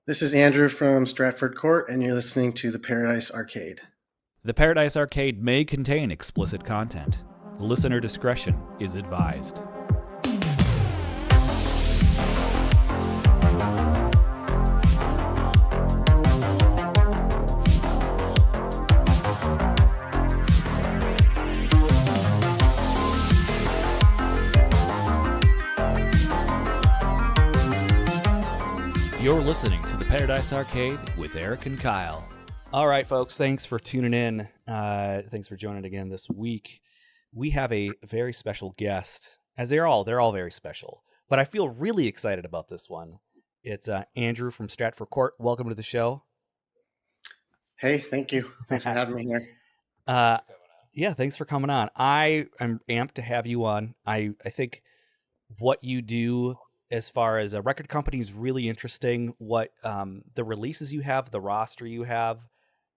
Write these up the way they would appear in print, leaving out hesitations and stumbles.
This is Andrew from Stratford Court, and you're listening to the Paradise Arcade. The Paradise Arcade may contain explicit content. Listener discretion is advised. You're listening to the Paradise Arcade with Eric and Kyle. All right, folks, thanks for tuning in. Thanks for joining again this week. We have a very special guest, as they're all very special, but I feel really excited about this one. It's Andrew from Stratford Court. Welcome to the show. Hey, thank you. Thanks for having me here. Yeah, thanks for coming on. I am amped to have you on. I think what you do as far as a record company is really interesting. What the releases you have, the roster you have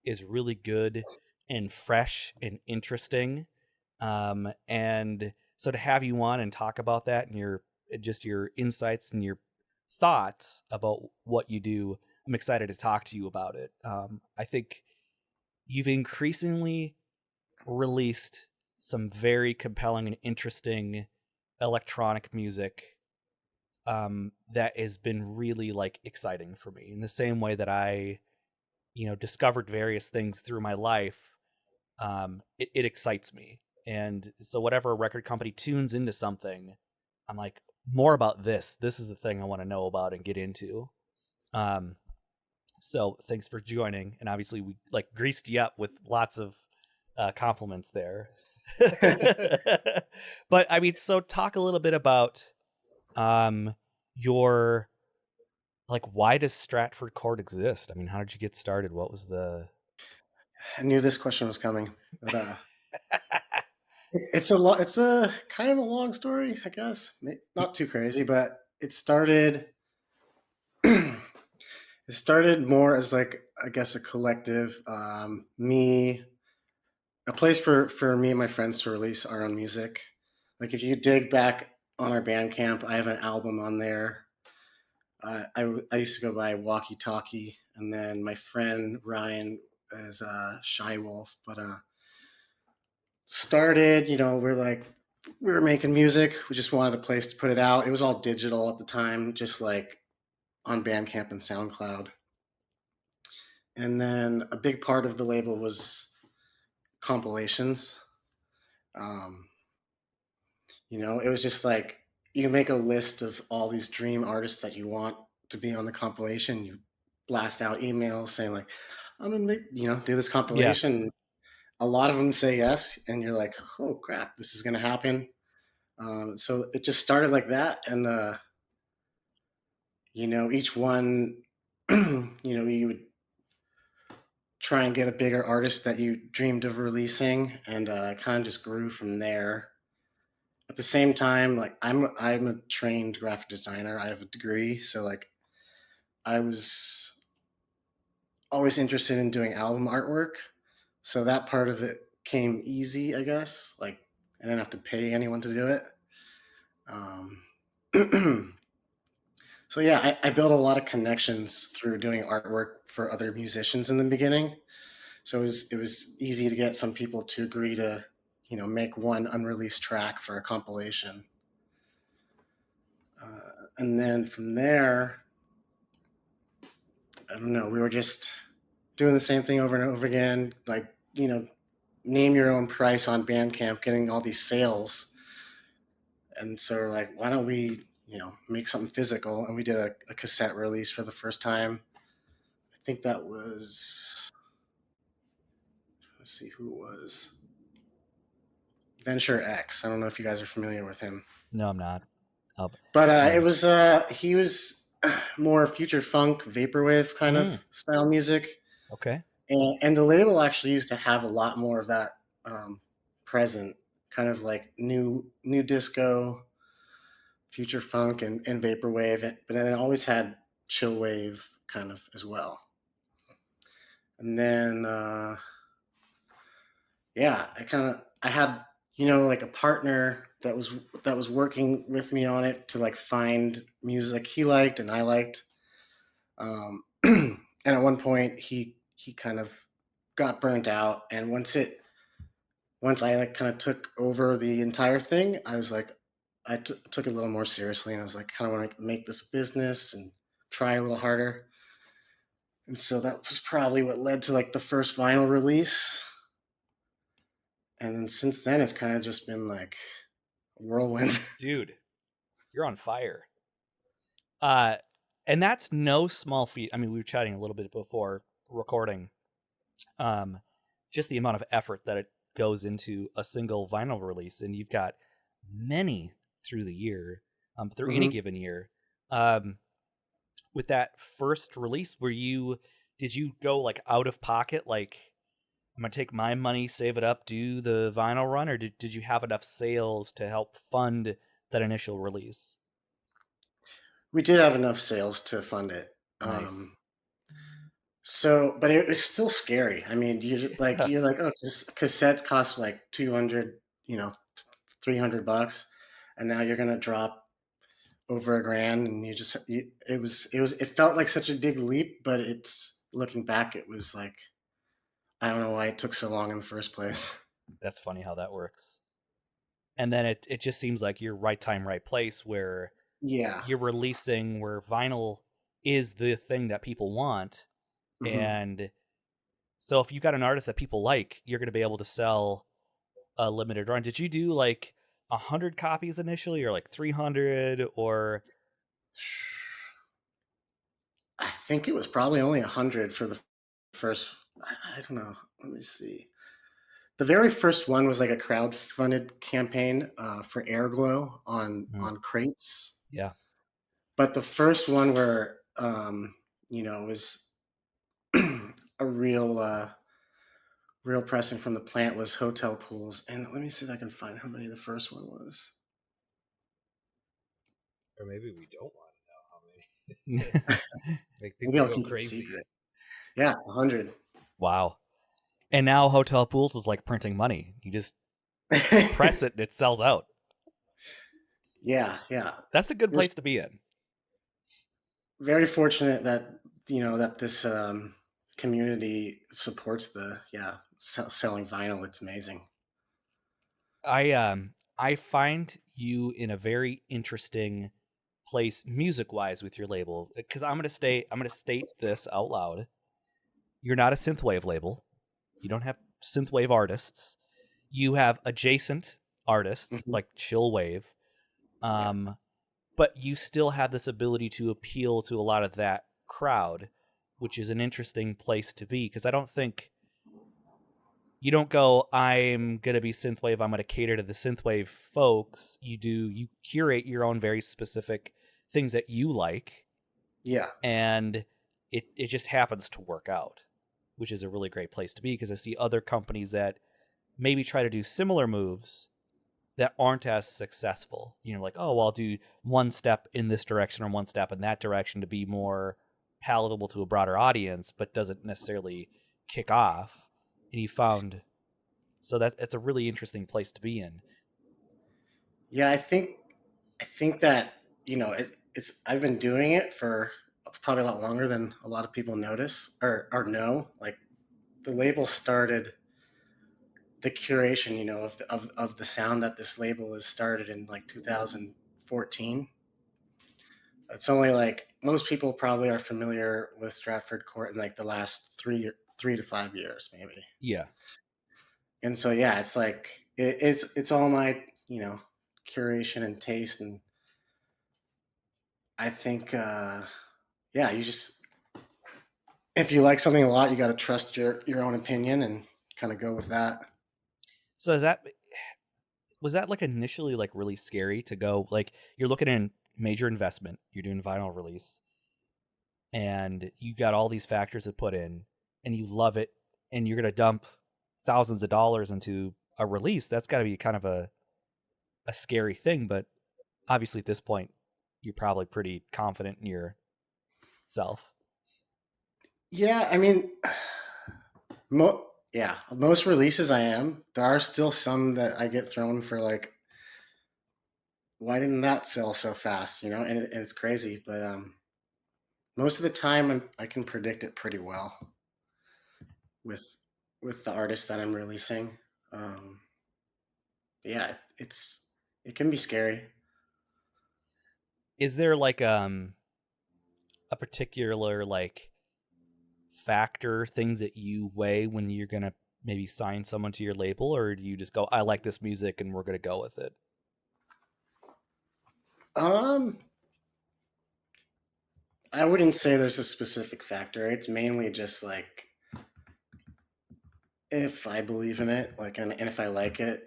is really good and fresh and interesting. And so to have you on and talk about that and your insights and your thoughts about what you do, I'm excited to talk to you about it. I think you've increasingly released some very compelling and interesting electronic music that has been really exciting for me in the same way that I, discovered various things through my life. It excites me. And so whatever record company tunes into something, I'm like, more about this. This is the thing I want to know about and get into. So thanks for joining. And obviously we greased you up with lots of compliments there. But I mean, so talk a little bit about your why does Stratford Court exist? I mean, how did you get started? What was the... I knew this question was coming. But, it's a kind of a long story, I guess. Not too crazy, but it started more as I guess a collective, a place for me and my friends to release our own music. Like if you dig back on our Bandcamp, I have an album on there. I used to go by Walkie Talkie, and then my friend Ryan is Shy Wolf. But started, we were making music. We just wanted a place to put it out. It was all digital at the time, just on Bandcamp and SoundCloud. And then a big part of the label was compilations. It was just you make a list of all these dream artists that you want to be on the compilation. You blast out emails saying I'm gonna do this compilation. Yeah. A lot of them say yes, and you're like, oh crap, this is gonna happen. So it just started like that, and each one, you would try and get a bigger artist that you dreamed of releasing, and kind of just grew from there. At the same time, I'm a trained graphic designer. I have a degree, so I was always interested in doing album artwork. So that part of it came easy, I guess. I didn't have to pay anyone to do it. So yeah, I built a lot of connections through doing artwork for other musicians in the beginning. So it was easy to get some people to agree to make one unreleased track for a compilation. And then from there, I don't know, we were just doing the same thing over and over again. Name your own price on Bandcamp, getting all these sales. And so we're like, why don't we, make something physical? And we did a cassette release for the first time. I think that was, let's see who it was. Venture X. I don't know if you guys are familiar with him. No, I'm not. But it was he was more future funk, vaporwave kind of style music. Okay. And the label actually used to have a lot more of that present, kind of new disco, future funk, and vaporwave. But then it always had chillwave kind of as well. And then I had a partner that was working with me on it to find music he liked and I liked. and at one point he kind of got burnt out, and once I like kind of took over the entire thing, I was like, took it a little more seriously, and I was like, kind of want to make this business and try a little harder. And so that was probably what led to like the first vinyl release. And then since then, it's kind of just been like a whirlwind. Dude, you're on fire. And that's no small feat. I mean, we were chatting a little bit before recording. Just the amount of effort that it goes into a single vinyl release, and you've got many through the year, through any given year. With that first release, did you go like out of pocket, like I'm gonna take my money, save it up, do the vinyl run, or did you have enough sales to help fund that initial release? We did have enough sales to fund it. Nice. So, but it was still scary. I mean, you're like, oh, cassettes cost like 200, $300, and now you're gonna drop over $1,000, and it felt like such a big leap, but it's looking back, it was like, I don't know why it took so long in the first place. That's funny how that works. And then it just seems like you're right time, right place, where Yeah. you're releasing where vinyl is the thing that people want. And so if you got an artist that people like, you're going to be able to sell a limited run. Did you do like 100 copies initially, or like 300, or? I think it was probably only 100 for the first. I don't know. Let me see. The very first one was like a crowd-funded campaign for Airglow on crates. Yeah. But the first one where was a real pressing from the plant was hotel pools. And let me see if I can find how many the first one was. Or maybe we don't want to know how many. Make people go crazy. Yeah, 100. Wow. And now hotel pools is like printing money. You just press it and it sells out. Yeah. That's a good place to be in. Very fortunate that that this community supports selling vinyl. It's amazing. I find you in a very interesting place music wise with your label, because I'm gonna state this out loud. You're not a synthwave label. You don't have synthwave artists. You have adjacent artists like Chillwave, but you still have this ability to appeal to a lot of that crowd, which is an interesting place to be, because I don't think you don't go, I'm going to be synthwave, I'm going to cater to the synthwave folks. You curate your own very specific things that you like. Yeah. And it just happens to work out, which is a really great place to be, because I see other companies that maybe try to do similar moves that aren't as successful. Like, oh, well, I'll do one step in this direction or one step in that direction to be more palatable to a broader audience, but doesn't necessarily kick off. And you found, so it's a really interesting place to be in. Yeah, I think that it's I've been doing it for probably a lot longer than a lot of people notice or know. Like, the label started, the curation of the sound that this label has started in like 2014. It's only like most people probably are familiar with Stratford Court in like the last 3 to 5 years, maybe. Yeah. And so, yeah, it's like it's all my curation and taste, and I think you just, if you like something a lot, you got to trust your own opinion and kind of go with that. So was that like initially like really scary to go, like, you're looking at major investment, you're doing vinyl release, and you got all these factors to put in, and you love it, and you're going to dump thousands of dollars into a release? That's got to be kind of a scary thing, but obviously at this point you're probably pretty confident in yourself. Yeah, I mean, most releases I am. There are still some that I get thrown for, like, why didn't that sell so fast? And it's crazy, but most of the time I can predict it pretty well with the artist that I'm releasing. Um, yeah, it can be scary. Is there like a particular like factor, things that you weigh when you're gonna maybe sign someone to your label, or do you just go, I like this music and we're gonna go with it? Um, I wouldn't say there's a specific factor. It's mainly just like if I believe in it, like, and if I like it.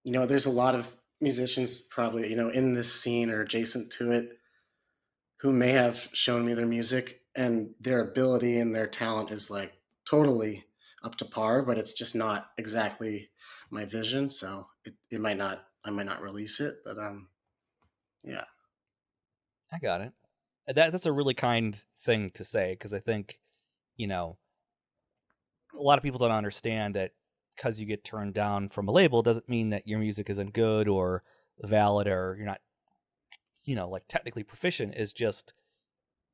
There's a lot of musicians probably, in this scene or adjacent to it who may have shown me their music and their ability and their talent is like totally up to par, but it's just not exactly my vision. So I might not release it, but yeah. I got it. That's a really kind thing to say, because I think, a lot of people don't understand that because you get turned down from a label doesn't mean that your music isn't good or valid or you're not, like technically proficient. Is just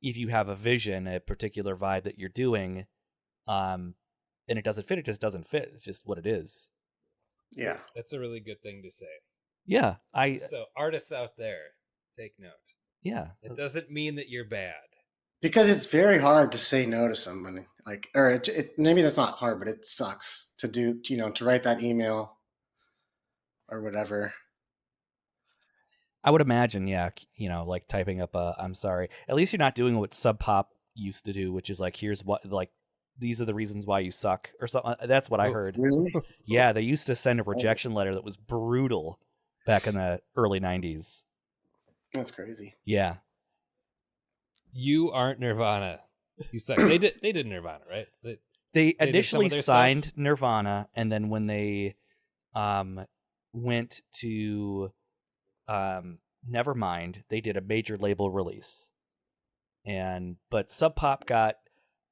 if you have a vision, a particular vibe that you're doing, and it doesn't fit, it just doesn't fit. It's just what it is. Yeah. So that's a really good thing to say. Yeah. So artists out there, take note. Yeah. It doesn't mean that you're bad. Because it's very hard to say no to somebody, like, or maybe that's not hard, but it sucks to do, to write that email or whatever. I would imagine, yeah, like typing up a I'm sorry. At least you're not doing what Sub Pop used to do, which is like, here's what, like, these are the reasons why you suck or something. That's what I heard. Really? Yeah, they used to send a rejection letter that was brutal back in the early 90s. That's crazy. Yeah. You aren't Nirvana. You suck. They did Nirvana, right? They did some initially of their signed stuff? Nirvana, and then when they went to Nevermind, they did a major label release. But Sub Pop got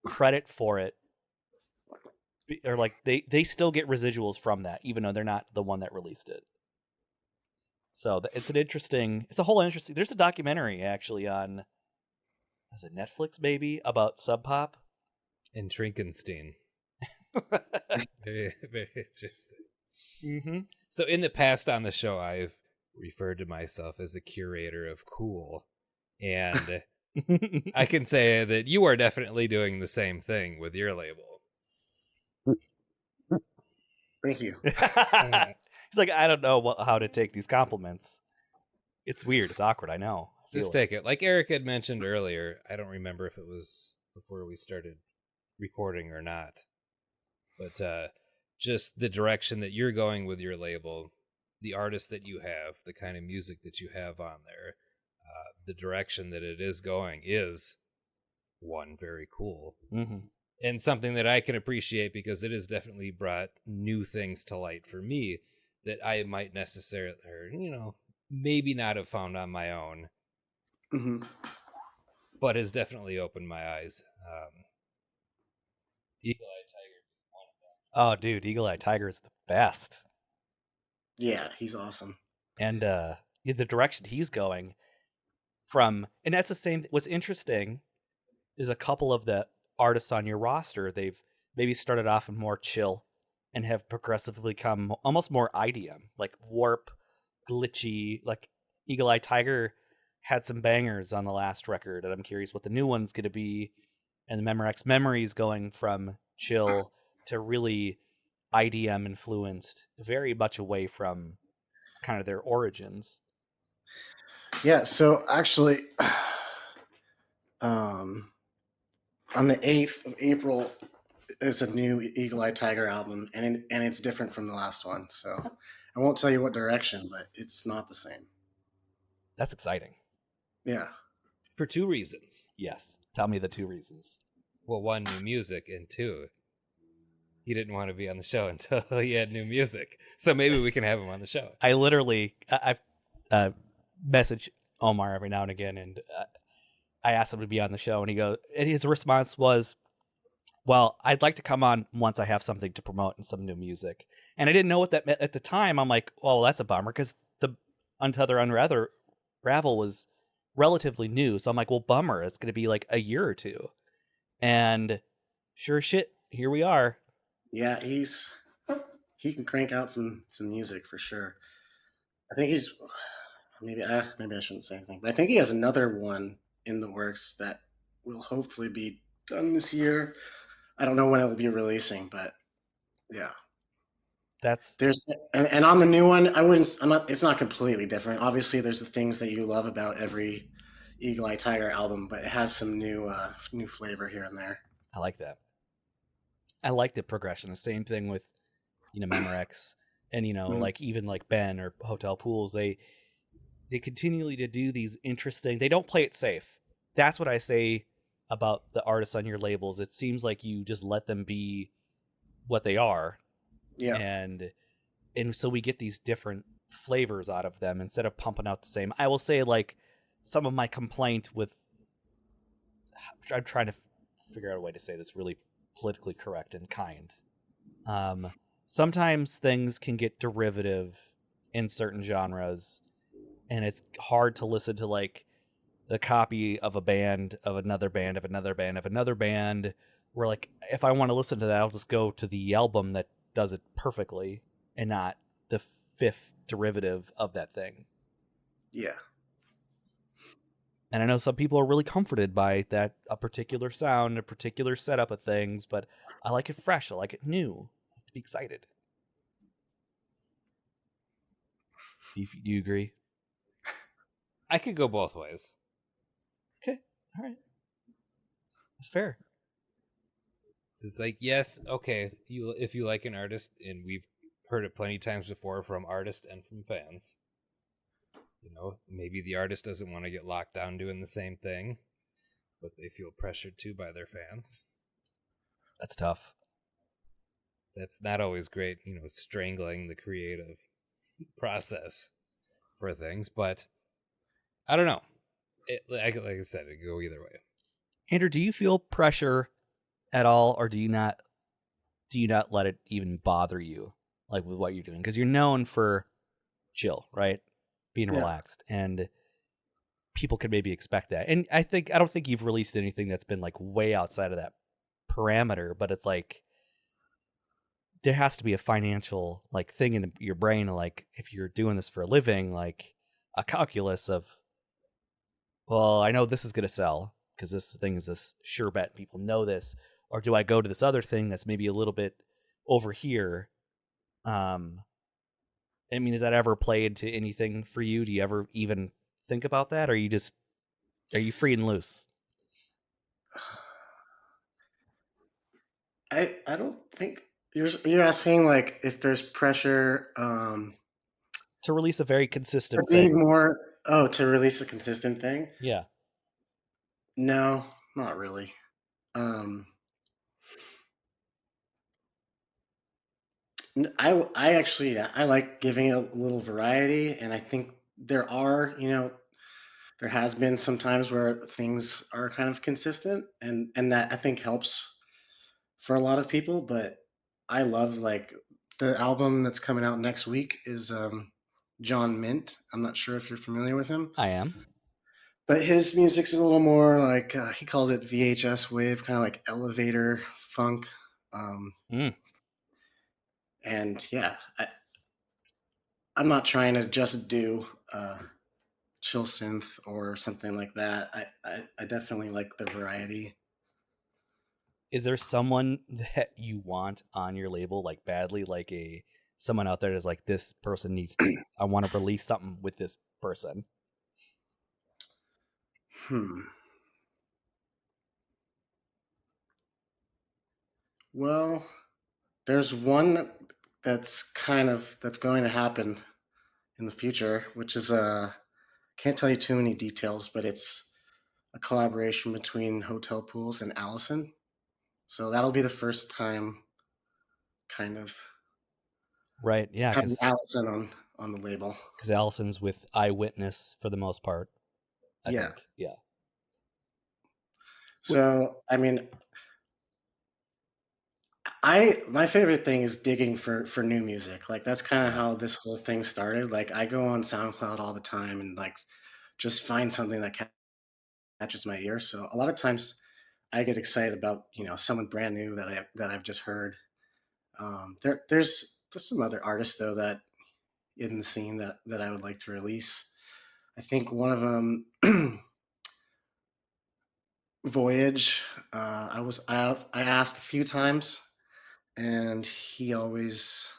credit for it, or like they still get residuals from that, even though they're not the one that released it. So it's a whole interesting. There's a documentary actually on, is it Netflix, maybe, about Sub Pop And Trinkenstein. Very, very interesting. Mm-hmm. So in the past on the show, I've referred to myself as a curator of cool. And I can say that you are definitely doing the same thing with your label. Thank you. He's like, I don't know how to take these compliments. It's weird. It's awkward. I know. Just take it. Like Eric had mentioned earlier, I don't remember if it was before we started recording or not, but just the direction that you're going with your label, the artist that you have, the kind of music that you have on there, the direction that it is going is very cool. Mm-hmm. And something that I can appreciate, because it has definitely brought new things to light for me that I might necessarily, or, maybe not have found on my own, Mm-hmm. but has definitely opened my eyes. Eagle Eye Tiger. Oh, dude, Eagle Eye Tiger is the best. Yeah, he's awesome. And the direction he's going from, and that's the same. What's interesting is a couple of the artists on your roster, they've maybe started off in more chill and have progressively become almost more IDM, like warp, glitchy. Like Eagle Eye Tiger had some bangers on the last record, and I'm curious what the new one's going to be. And the Memorex Memories going from chill to really IDM influenced, very much away from kind of their origins. Yeah, so actually, on the 8th of April is a new Eagle Eye Tiger album, and it's different from the last one. So I won't tell you what direction, but it's not the same. That's exciting. Yeah. For two reasons. Yes. Tell me the two reasons. Well, one, new music, and two, he didn't want to be on the show until he had new music. So maybe we can have him on the show. I literally, I message Omar every now and again, and I asked him to be on the show, and his response was, well, I'd like to come on once I have something to promote and some new music. And I didn't know what that meant at the time. I'm like, well, that's a bummer, because the Untether Unravel was relatively new. So I'm like, well, bummer. It's going to be like a year or two. And sure as shit, here we are. Yeah, he can crank out some music for sure. I think he's maybe maybe I shouldn't say anything, but I think he has another one in the works that will hopefully be done this year. I don't know when it will be releasing, but yeah. That's There's and on the new one, I'm not. It's not completely different. Obviously, there's the things that you love about every Eagle Eye Tiger album, but it has some new flavor here and there. I like that. I like the progression. The same thing with, Memorex and, Mhm. like even like Ben or Hotel Pools. They continually to do these interesting. They don't play it safe. That's what I say about the artists on your labels. It seems like you just let them be what they are, Yeah, and so we get these different flavors out of them instead of pumping out the same. I will say, like, some of my complaint with, I'm trying to figure out a way to say this really politically correct and kind. Sometimes things can get derivative in certain genres, and it's hard to listen to like the copy of a band of another band of another band of another band. Where, like, if I want to listen to that, I'll just go to the album that does it perfectly and not the fifth derivative of that thing. yeah. And I know some people are really comforted by that, a particular sound, a particular setup of things, but I like it fresh. I like it new. I like to be excited. Do you agree? I could go both ways. Okay. All right. That's fair. So it's like, yes, okay, if you like an artist, and we've heard it plenty of times before from artists and from fans, maybe the artist doesn't want to get locked down doing the same thing, but they feel pressured to by their fans. That's tough. That's not always great, strangling the creative process for things, but I don't know. Like I said, it could go either way. Andrew, do you feel pressure at all, or do you not let it even bother you, like, with what you're doing? Because you're known for chill, right? Being Yeah. relaxed, and people could maybe expect that. And I don't think you've released anything that's been like way outside of that parameter, but it's like there has to be a financial like thing in your brain, like, if you're doing this for a living, like a calculus of, well, I know this is going to sell because this thing is this sure bet, people know this, or do I go to this other thing that's maybe a little bit over here? I mean, has that ever played to anything for you? Do you ever even think about that, or are you free and loose? I don't think you're asking like if there's pressure To release a very to consistent be thing. more to release a consistent thing. Yeah. No, not really. I actually I like giving it a little variety, and I think there has been some times where things are kind of consistent, and that I think helps for a lot of people. But I love like the album that's coming out next week is John Mint. I'm not sure if you're familiar with him, I am. but his music's a little more like he calls it VHS wave, kind of like elevator funk. Um, Mm. and yeah, I'm not trying to just do Chillsynth or something like that. I definitely like the variety. Is there someone that you want on your label, like, badly, like someone out there that's like, this person needs to, I want to release something with this person? Well, there's one that's going to happen in the future, which is can't tell you too many details, but it's a collaboration between Hotel Pools and Allison. So that'll be the first time kind of Right. Yeah. having Allison on the label. Because Allison's with Eyewitness for the most part, I Yeah. think. Yeah. So I mean, my favorite thing is digging for new music. Like that's kind of how this whole thing started. Like I go on SoundCloud all the time and like just find something that catches my ear. So a lot of times I get excited about, someone brand new that I've just heard. There's some other artists though that in the scene that I would like to release. I think one of them, Voyage. I asked a few times, and he always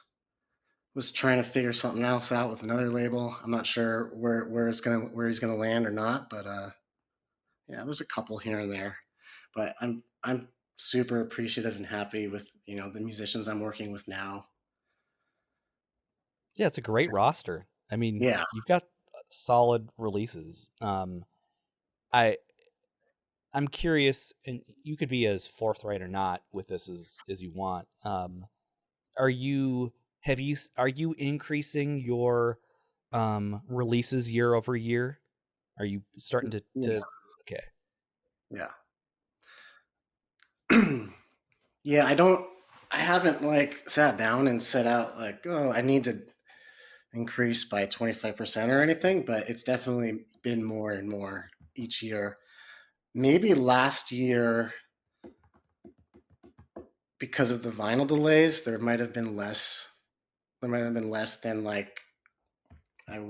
was trying to figure something else out with another label. I'm not sure where he's gonna land or not, but yeah, there's a couple here and there. But I'm super appreciative and happy with the musicians I'm working with now. Yeah, it's a great roster. I mean, Yeah. you've got solid releases. I'm curious, and you could be as forthright or not with this as you want. Are you increasing your releases year over year? Are you starting to okay? Yeah. Yeah, I haven't like sat down and set out like, oh, I need to increase by 25% or anything, but it's definitely been more and more each year. Maybe last year, because of the vinyl delays, there might have been less. There might have been less than like I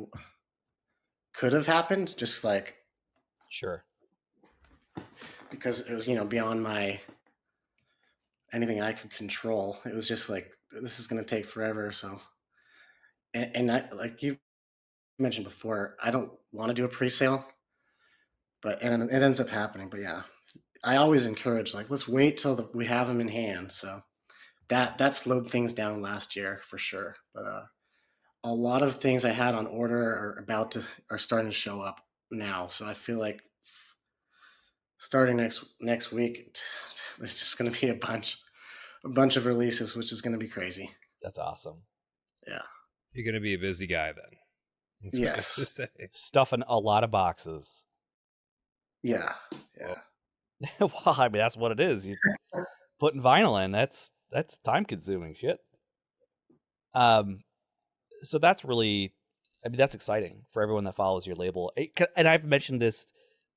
could have happened, just like Sure. because it was beyond my anything I could control. It was just like this is going to take forever. So, and I, like you mentioned before, I don't want to do a pre-sale, and it ends up happening. But yeah, I always encourage like let's wait till we have them in hand. So that slowed things down last year for sure. But a lot of things I had on order are starting to show up now. So I feel like starting next week, it's just going to be a bunch of releases, which is going to be crazy. That's awesome. Yeah. You're going to be a busy guy then. That's what I have to Yes. say. Stuffing a lot of boxes. Yeah. Yeah. Well, I mean, that's what it is. You putting vinyl in, that's time consuming shit. So that's really, I mean, that's exciting for everyone that follows your label. And I've mentioned this,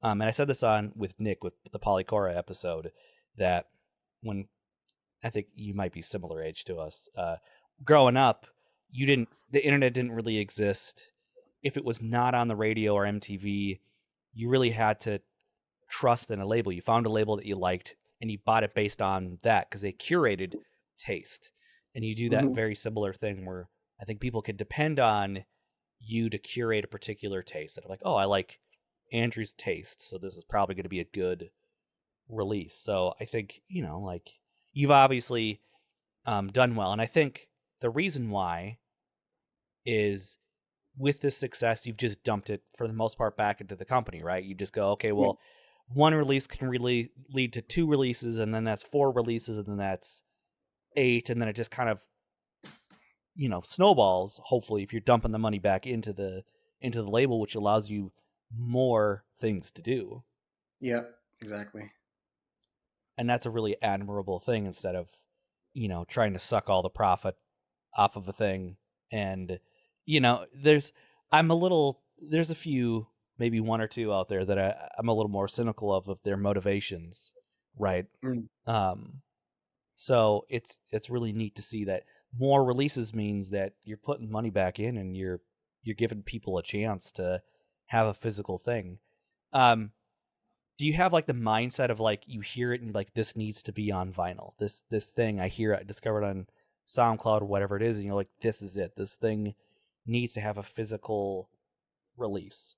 and I said this on with Nick with the Polycora episode, that when I think you might be similar age to us, growing up, the internet didn't really exist. If it was not on the radio or MTV, you really had to trust in a label. You found a label that you liked and you bought it based on that because they curated taste. And you do that Mhm. very similar thing where I think people can depend on you to curate a particular taste. And like, oh, I like Andrew's taste, so this is probably going to be a good release. So I think, like you've obviously done well. And I think the reason why is with this success, you've just dumped it for the most part back into the company, right? You just go, okay, well, one release can really lead to 2 releases, and then that's 4 releases, and then that's 8, and then it just kind of, snowballs. Hopefully, if you're dumping the money back into the label, which allows you more things to do. Yep. Exactly. And that's a really admirable thing instead of, trying to suck all the profit off of a thing. And, there's a few, maybe 1 or 2 out there that I'm a little more cynical of their motivations. Right. Mm. So it's really neat to see that more releases means that you're putting money back in and you're giving people a chance to have a physical thing. Do you have like the mindset of like you hear it and like this needs to be on vinyl? This thing I discovered on SoundCloud or whatever it is, and you're like, this is it. This thing needs to have a physical release.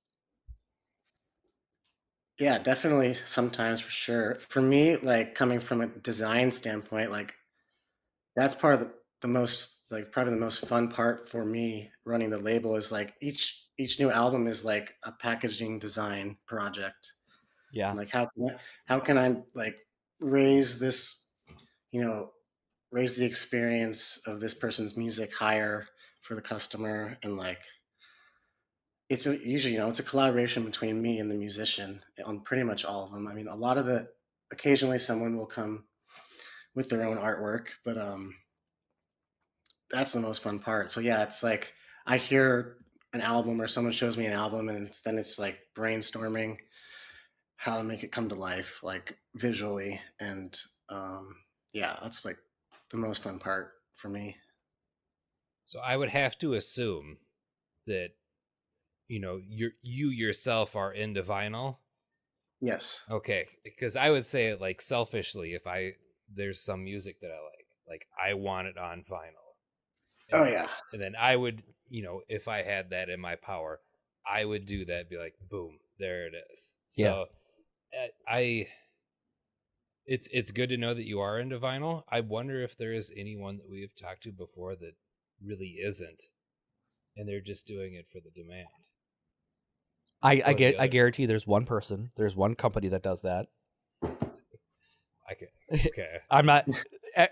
Yeah, definitely sometimes for sure. For me, like coming from a design standpoint, like that's part of the most like probably the most fun part for me running the label is like each new album is like a packaging design project. Yeah. And like how can I like raise this, you know, raise the experience of this person's music higher for the customer and like usually it's a collaboration between me and the musician on pretty much all of them. I mean, occasionally someone will come with their own artwork, but that's the most fun part. So yeah, it's like I hear an album, or someone shows me an album, and then it's like brainstorming how to make it come to life, like visually. And yeah, that's like the most fun part for me. So I would have to assume that, you know, you yourself are into vinyl. Yes. Okay, because I would say it like selfishly, if there's some music that I like I want it on vinyl. Oh yeah. And then I would, you know, if I had that in my power, I would do that, be like, boom, there it is. So it's good to know that you are into vinyl. I wonder if there is anyone that we have talked to before that really isn't, and they're just doing it for the demand. I guarantee there's one company that does that. Okay. I'm not.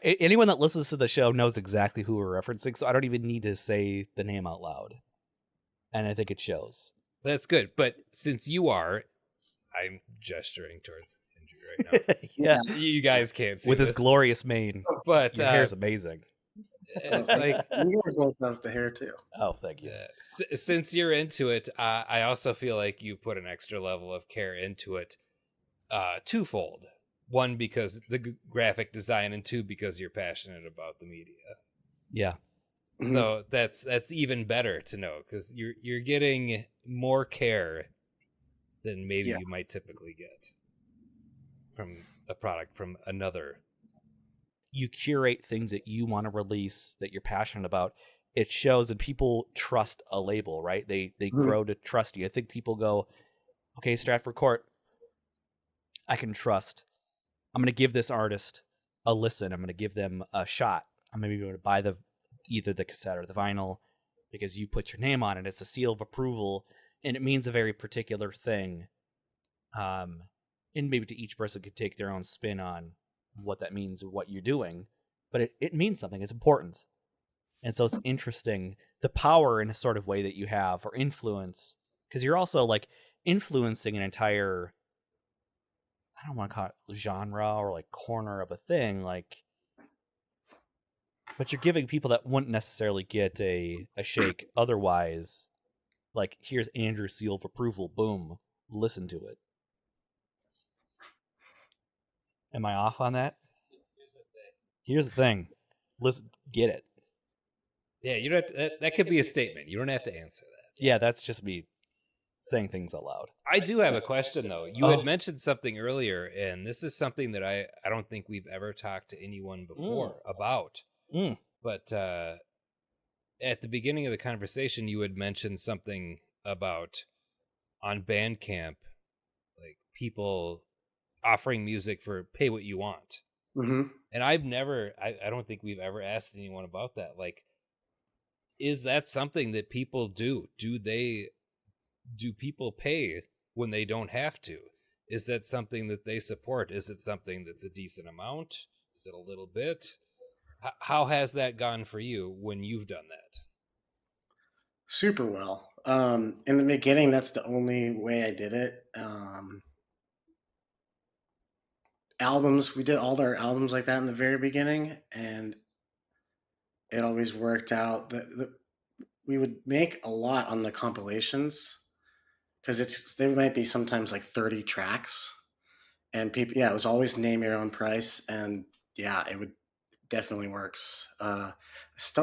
Anyone that listens to the show knows exactly who we're referencing, so I don't even need to say the name out loud. And I think it shows. That's good. But since you are, I'm gesturing towards Andrew right now. Yeah. You guys can't see with his this, glorious mane. but Your hair is amazing. it's like, you guys both have the hair too. Oh, thank you. Since you're into it, I also feel like you put an extra level of care into it, twofold. One, because the graphic design, and two, because you're passionate about the media. Yeah. So that's even better to know, because you're getting more care than maybe you might typically get from a product from another. You curate things that you want to release, that you're passionate about. It shows, and people trust a label, right? They grow to trust you. I think people go, okay, Stratford Court, I can trust. I'm going to give this artist a listen. I'm going to give them a shot. I'm going to be able to buy either the cassette or the vinyl because you put your name on it. It's a seal of approval, and it means a very particular thing. And maybe to each person could take their own spin on what that means or what you're doing, but it means something. It's important. And so it's interesting, the power in a sort of way that you have, or influence, because you're also like influencing an entire, I don't want to call it genre or like corner of a thing, like, but you're giving people that wouldn't necessarily get a shake otherwise, like, here's Andrew's seal of approval, boom, listen to it. Am I off on that? Here's the thing. Listen, get it. Yeah, you don't have to, that could be a statement. You don't have to answer that. Yeah, that's just me saying things out loud. I do have a question, though. You had mentioned something earlier, and this is something that I don't think we've ever talked to anyone before about. But at the beginning of the conversation, you had mentioned something about on Bandcamp, like people offering music for pay what you want. And I've never, I don't think we've ever asked anyone about that. Like, is that something that people do? Do people pay when they don't have to? Is that something that they support? Is it something that's a decent amount? Is it a little bit? How has that gone for you when you've done that? Super well. In the beginning, that's the only way I did it. Albums, we did all our albums like that in the very beginning, and it always worked out. We would make a lot on the compilations because there might be sometimes like 30 tracks, and people, it was always name your own price, and it definitely works.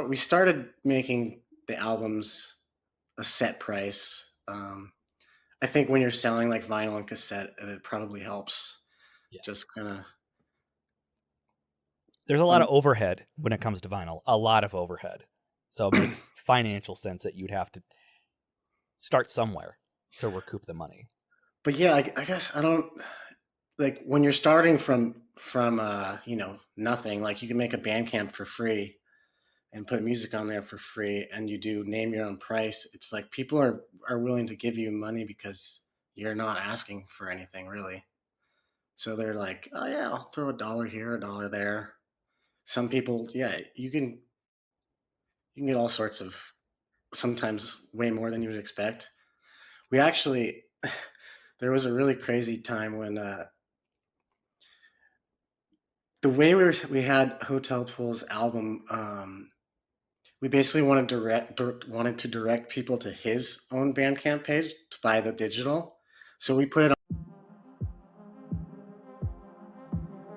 We started making the albums a set price. I think when you're selling like vinyl and cassette, it probably helps. Just kind of. There's a lot of overhead when it comes to vinyl. A lot of overhead. So it makes financial sense that you'd have to start somewhere to recoup the money. But yeah, I guess I don't like when you're starting from nothing. Like you can make a Bandcamp for free and put music on there for free, and you do name your own price. It's like people are willing to give you money because you're not asking for anything really. So they're like, oh yeah, I'll throw $1 here, $1 there. Some people, you can get all sorts of, sometimes way more than you would expect. We actually, there was a really crazy time when the way we had Hotel Pool's album, we basically wanted to direct people to his own Bandcamp page to buy the digital. So we put it on.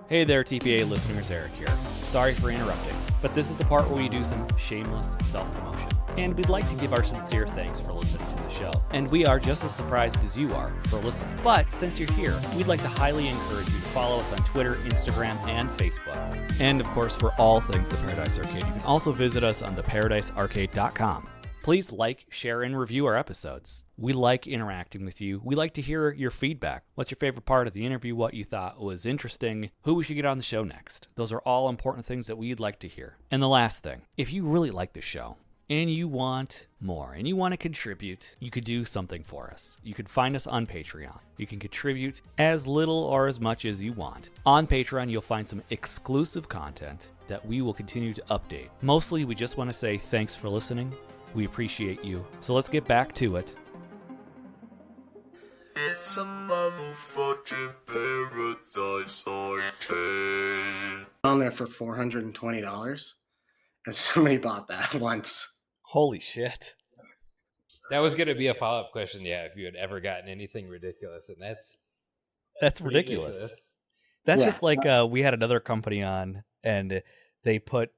Hey there, TPA listeners, Eric here. Sorry for interrupting, but this is the part where we do some shameless self-promotion. And we'd like to give our sincere thanks for listening to the show. And we are just as surprised as you are for listening. But since you're here, we'd like to highly encourage you to follow us on Twitter, Instagram, and Facebook. And of course, for all things The Paradise Arcade, you can also visit us on theparadisearcade.com. Please like, share, and review our episodes. We like interacting with you. We like to hear your feedback. What's your favorite part of the interview? What you thought was interesting? Who we should get on the show next? Those are all important things that we'd like to hear. And the last thing, if you really like the show and you want more and you want to contribute, you could do something for us. You could find us on Patreon. You can contribute as little or as much as you want. On Patreon, you'll find some exclusive content that we will continue to update. Mostly, we just want to say thanks for listening. We appreciate you. So let's get back to it. It's a motherfucking paradise arcade. On there for $420, and somebody bought that once. Holy shit. That was going to be a follow-up question, yeah, if you had ever gotten anything ridiculous, and That's ridiculous. That's just like we had another company on, and they put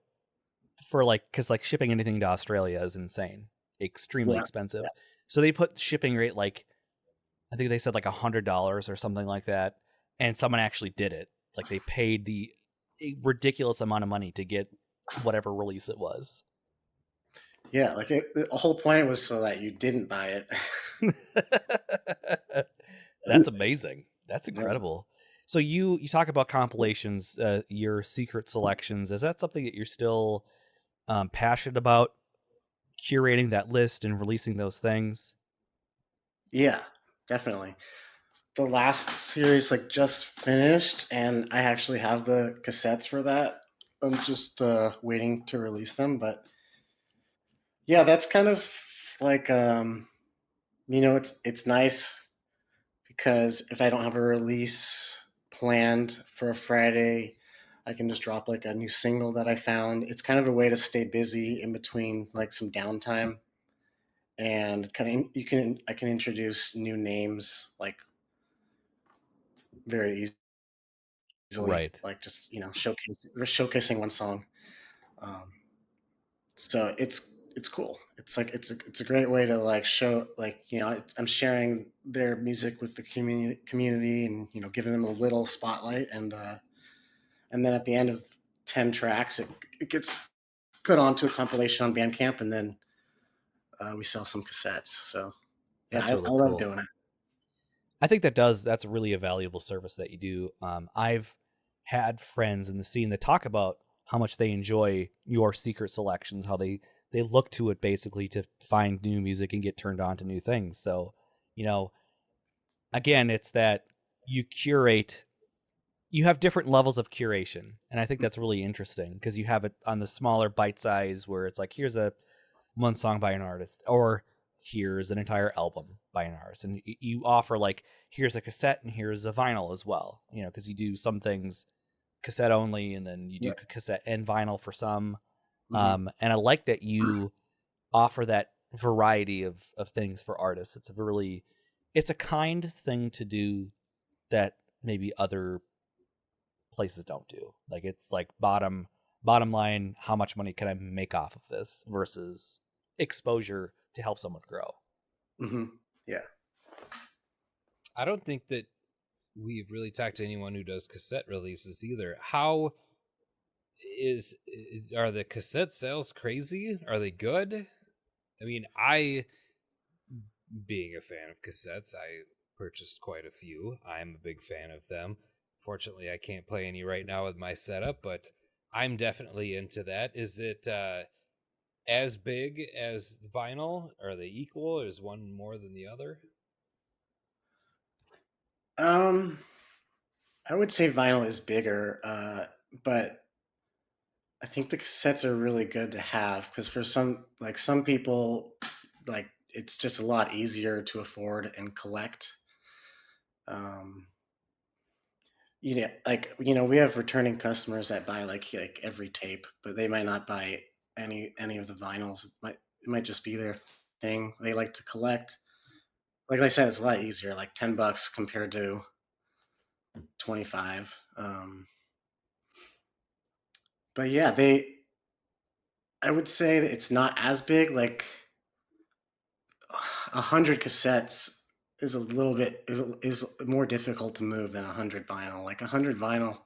for because shipping anything to Australia is insane, extremely expensive. So they put shipping rate I think they said $100 or something like that, and someone actually did it. They paid the ridiculous amount of money to get whatever release it was. Yeah, the whole point was so that you didn't buy it. That's amazing. That's incredible. So you talk about compilations, your secret selections. Is that something that you're still passionate about, curating that list and releasing those things? Yeah, definitely. The last series just finished, and I actually have the cassettes for that. I'm just waiting to release them, but yeah, that's kind of it's nice because if I don't have a release planned for a Friday, I can just drop a new single that I found. It's kind of a way to stay busy in between some downtime, and I can introduce new names very easily, right? Just showcasing one song. So it's cool. It's it's a great way to show I'm sharing their music with the community and giving them a little spotlight, and then at the end of 10 tracks it gets put onto a compilation on Bandcamp, and then we sell some cassettes. So yeah, I love doing it. I think that's really a valuable service that you do. I've had friends in the scene that talk about how much they enjoy your secret selections, how they look to it basically to find new music and get turned on to new things. So, again, it's that you curate, you have different levels of curation. And I think that's really interesting because you have it on the smaller bite size where it's here's a one song by an artist, or here's an entire album by an artist. And you offer here's a cassette and here's a vinyl as well, because you do some things cassette only, and then you do cassette and vinyl for some. And I like that you offer that variety of things for artists. It's a kind thing to do that maybe other places don't do. It's bottom line, how much money can I make off of this versus exposure to help someone grow. Yeah. I don't think that we've really talked to anyone who does cassette releases either. How are the cassette sales crazy? Are they good? I mean, being a fan of cassettes, I purchased quite a few. I'm a big fan of them. Fortunately, I can't play any right now with my setup, but I'm definitely into that. Is it as big as vinyl? Are they equal? Is one more than the other? I would say vinyl is bigger, but I think the cassettes are really good to have because for some people, it's just a lot easier to afford and collect. We have returning customers that buy like every tape, but they might not buy any of the vinyls. It might just be their thing. They like to collect. Like I said, it's a lot easier, like $10 compared to 25. But yeah, I would say that it's not as big. Like 100 cassettes is a little bit is more difficult to move than 100 vinyl. Like 100 vinyl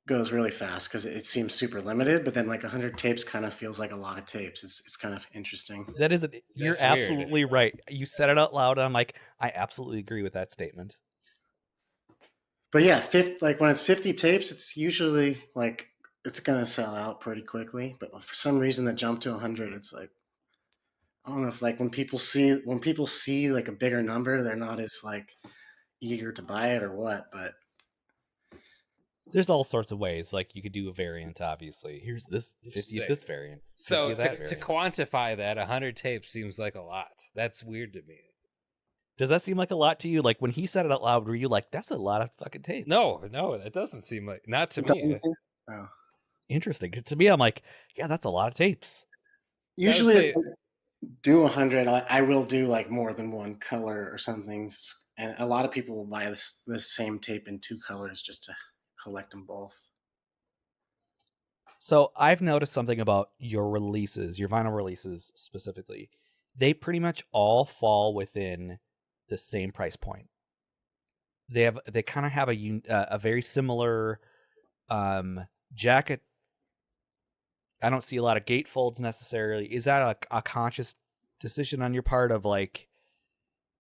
goes really fast because it seems super limited, but then like 100 tapes kind of feels like a lot of tapes. It's kind of interesting. That is you're That's weird. absolutely right. You said it out loud, and I'm like, I absolutely agree with that statement. But yeah, like when it's 50 tapes, it's usually like it's gonna sell out pretty quickly. But for some reason, the jump to 100, it's like I don't know if like when people see like a bigger number, they're not as like eager to buy it or what. But there's all sorts of ways. Like you could do a variant, obviously. Here's this 50 of this variant. So 50 of that to variant. quantify that, 100 tapes seems like a lot. That's weird to me. Does that seem like a lot to you? Like when he said it out loud, were you like, "That's a lot of fucking tape"? No, it doesn't seem like, not to me. Oh. Interesting. 'Cause to me, I'm like, yeah, that's a lot of tapes. Usually, say- if I do 100, I will do like more than one color or something. And a lot of people will buy this same tape in 2 colors just to collect them both. So I've noticed something about your releases, your vinyl releases specifically. They pretty much all fall within the same price point. They kind of have a very similar jacket. I don't see a lot of gatefolds necessarily. Is that a conscious decision on your part of like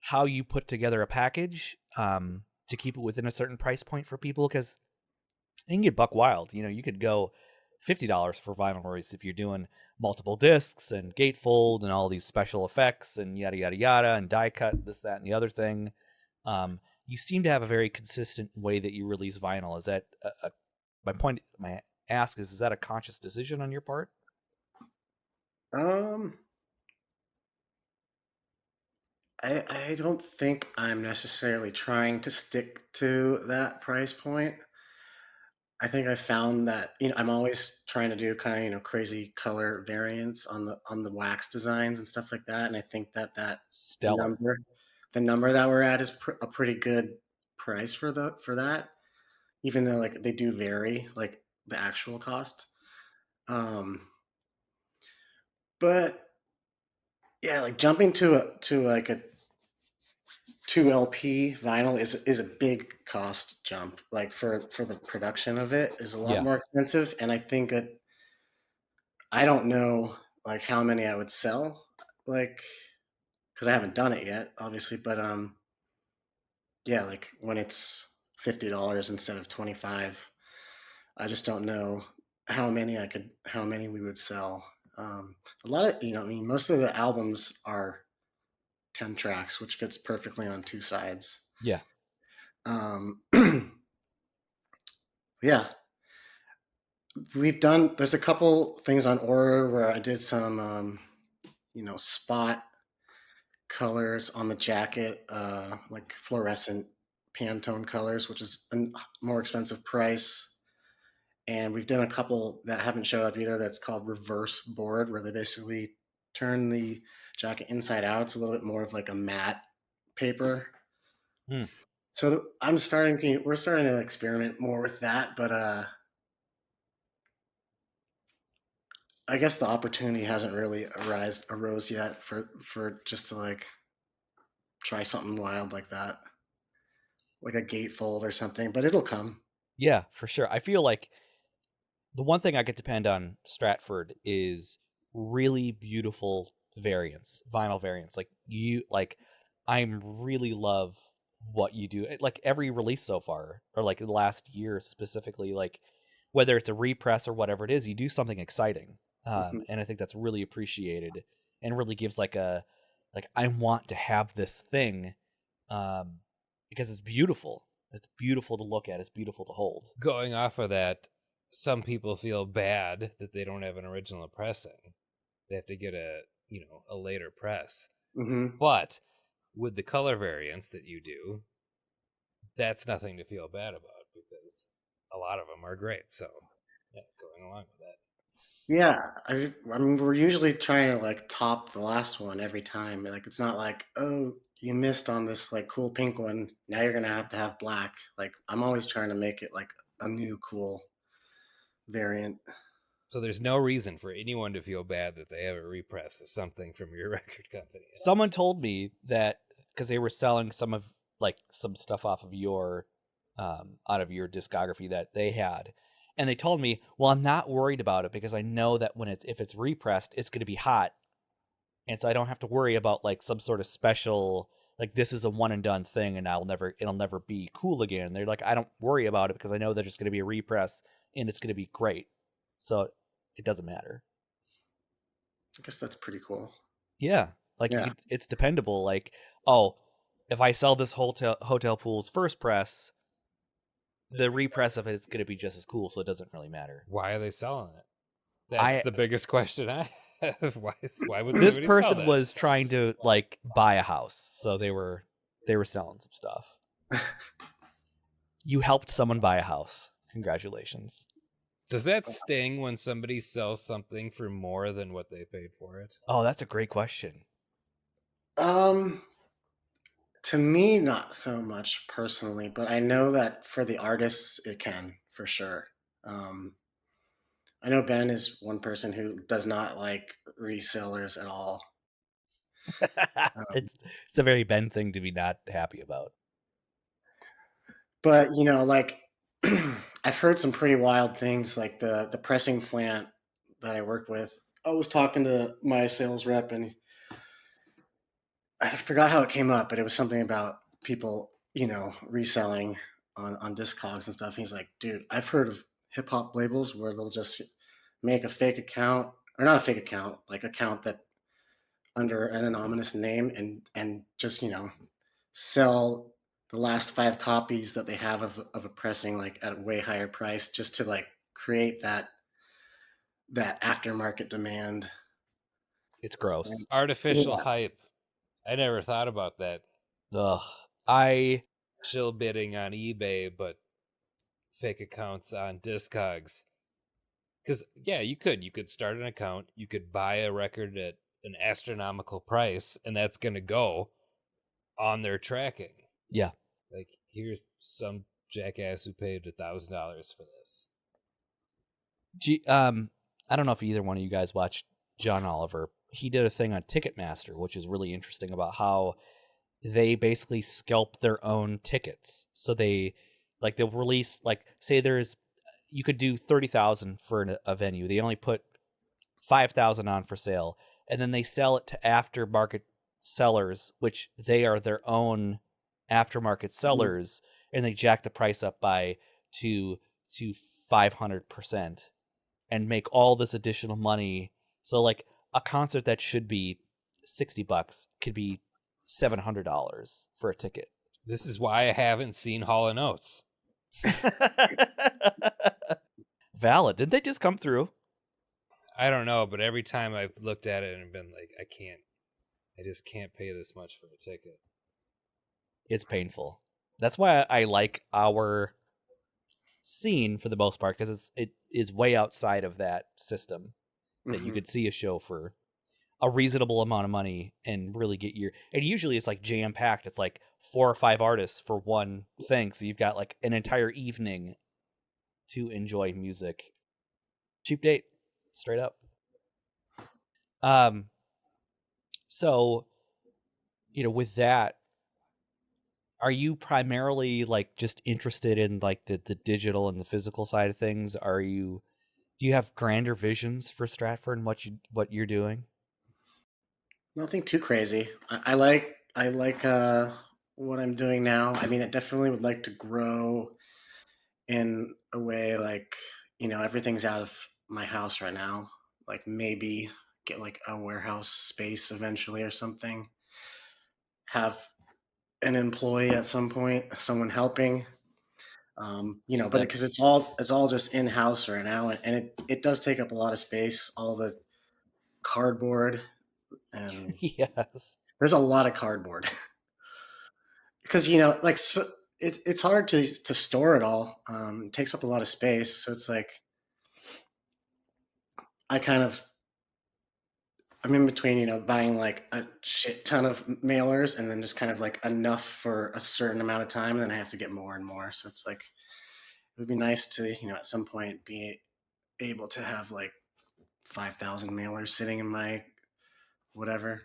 how you put together a package to keep it within a certain price point for people? Because you can get buck wild. You know, you could go $50 for vinyl release if you're doing multiple discs and gatefold and all these special effects and yada yada yada and die cut, this, that, and the other thing. You seem to have a very consistent way that you release vinyl. Is that my ask is that a conscious decision on your part? I don't think I'm necessarily trying to stick to that price point. I think I found that I'm always trying to do kind of crazy color variants on the wax designs and stuff like that, and I think that Stellar. the number that we're at is a pretty good price for that, even though like they do vary like the actual cost. But yeah, like jumping to like a 2 LP vinyl is a big cost jump. Like for the production of it is a lot more expensive, and I think I don't know like how many I would sell, like because I haven't done it yet, obviously. But yeah, like when it's $50 instead of 25, I just don't know how many we would sell. A lot of I mean, most of the albums are 10 tracks, which fits perfectly on 2 sides. Yeah. Yeah. There's a couple things on Aura where I did some, spot colors on the jacket, like fluorescent Pantone colors, which is a more expensive price. And we've done a couple that haven't showed up either that's called reverse board, where they basically turn the jacket inside out. It's a little bit more of like a matte paper. So we're starting to experiment more with that, but I guess the opportunity hasn't really arose yet for just to like try something wild like that, like a gatefold or something, but it'll come. Yeah, for sure. I feel like the one thing I could depend on Stratford is really beautiful variants, vinyl variants. I really love what you do. Like every release so far, or like the last year specifically, like whether it's a repress or whatever it is, you do something exciting. And I think that's really appreciated and really gives I want to have this thing because it's beautiful. It's beautiful to look at. It's beautiful to hold. Going off of that, some people feel bad that they don't have an original pressing. They have to get a later press. Mm-hmm. But with the color variants that you do, that's nothing to feel bad about because a lot of them are great. So, yeah, going along with that. Yeah, I mean, we're usually trying to like top the last one every time. Like, it's not like, oh, you missed on this like cool pink one. Now you're gonna have to have black. Like, I'm always trying to make it like a new cool variant. So there's no reason for anyone to feel bad that they have a repress of something from your record company. Someone told me that because they were selling some stuff off of your out of your discography that they had, and they told me, well, I'm not worried about it because I know that if it's repressed, it's going to be hot, and so I don't have to worry about like some sort of special, like this is a one and done thing and it'll never be cool again. They're like, I don't worry about it because I know that it's going to be a repress and it's going to be great, so it doesn't matter. I guess that's pretty cool. Yeah, like Yeah. it's dependable. Like, oh, if I sell this hotel pool's first press, the repress of it's going to be just as cool, so it doesn't really matter. Why are they selling it? That's the biggest question I have. Why would This somebody person sell that? was trying to like buy a house, so they were selling some stuff. You helped someone buy a house. Congratulations. Does that sting when somebody sells something for more than what they paid for it? Oh, that's a great question. To me, not so much personally, but I know that for the artists, it can for sure. I know Ben is one person who does not like resellers at all. It's a very Ben thing to be not happy about. But you know, like I've heard some pretty wild things. Like the pressing plant that I work with, I was talking to my sales rep, and I forgot how it came up, but it was something about people, you know, reselling on Discogs and stuff. He's like, dude, I've heard of hip hop labels where they'll just make a fake account, or not a fake account, like account that under an anonymous name, and just, you know, sell the last 5 copies that they have of a pressing like at a way higher price just to like create that aftermarket demand. It's gross. Artificial Yeah. hype. I never thought about that. Ugh. Chill bidding on eBay, but fake accounts on Discogs. Because yeah, you could start an account, you could buy a record at an astronomical price, and that's gonna go on their tracking. Yeah. Like, here's some jackass who paid $1,000 for this. I don't know if either one of you guys watched John Oliver. He did a thing on Ticketmaster, which is really interesting, about how they basically scalp their own tickets. So they'll release, like, say you could do 30,000 for a venue. They only put 5,000 on for sale, and then they sell it to aftermarket sellers, which they are their own aftermarket sellers, and they jack the price up to 500% and make all this additional money. So like a concert that should be $60 could be $700 for a ticket. This is why I haven't seen Hall & Oates. Valid. Didn't they just come through? I don't know, but every time I've looked at it and been like, I just can't pay this much for a ticket. It's painful. That's why I like our scene for the most part, because it is way outside of that system that you could see a show for a reasonable amount of money and really get and usually it's like jam packed. It's like 4 or 5 artists for one thing, so you've got like an entire evening to enjoy music. Cheap date, straight up. So, you know, with that, are you primarily like just interested in like the digital and the physical side of things? Do you have grander visions for Stratford and what you're doing? Nothing too crazy. I like what I'm doing now. I mean, I definitely would like to grow in a way like, you know, everything's out of my house right now. Like maybe get like a warehouse space eventually or something. Have an employee at some point, someone helping. You know, but because it's all just in house right now, and it does take up a lot of space. All the cardboard, and Yes. there's a lot of cardboard because, you know, like, so it's hard to store it all. It takes up a lot of space, so it's like I'm in between, buying like a shit ton of mailers and then just kind of like enough for a certain amount of time, and then I have to get more and more. So it's like it would be nice to, at some point be able to have like 5,000 mailers sitting in my whatever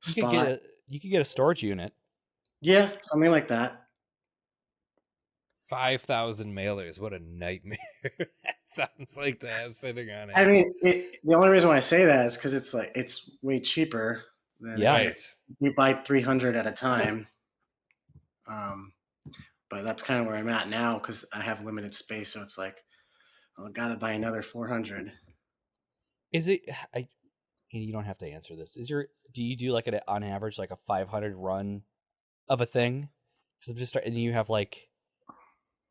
spot. You could get a storage unit. Yeah, something like that. 5,000 mailers. What a nightmare that sounds like to have sitting on it. I mean, the only reason why I say that is because it's way cheaper than if we buy 300 at a time. But that's kind of where I'm at now because I have limited space. So it's like, well, I got to buy another 400. Is it? You don't have to answer this. Do you do like on average like a 500 run of a thing? Because and you have like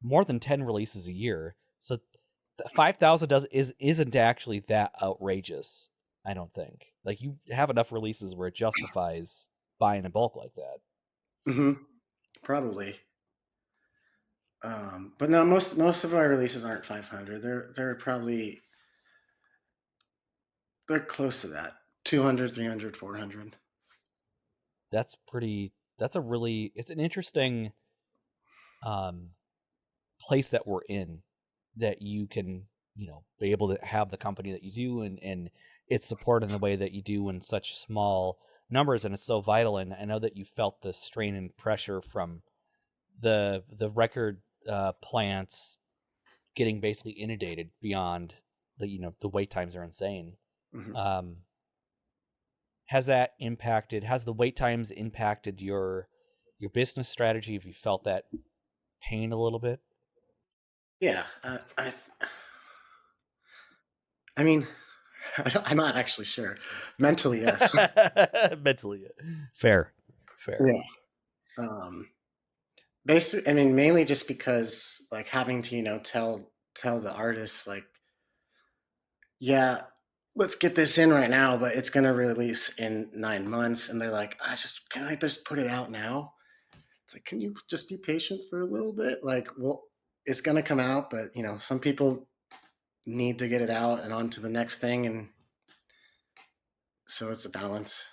more than 10 releases a year, so 5,000 isn't actually that outrageous. I don't think. Like you have enough releases where it justifies buying in bulk like that. Mm-hmm. Probably. But no, most of our releases aren't 500. They're probably they're close to that. 200, 300, 400. It's an interesting place that we're in, that you can, be able to have the company that you do and it's supported in the way that you do in such small numbers, and it's so vital. And I know that you felt the strain and pressure from the record plants getting basically inundated beyond the wait times are insane. Mm-hmm. Has the wait times impacted your business strategy? Have you felt that pain a little bit? Yeah, I mean, I'm not actually sure. Mentally, yes. Mentally, fair. Yeah. Basically, I mean, mainly just because like having to, tell the artists like, yeah, let's get this in right now, but it's gonna release in 9 months, and they're like, can I just put it out now? It's like, can you just be patient for a little bit? Like, well, it's gonna come out, but some people need to get it out and on to the next thing, and so it's a balance.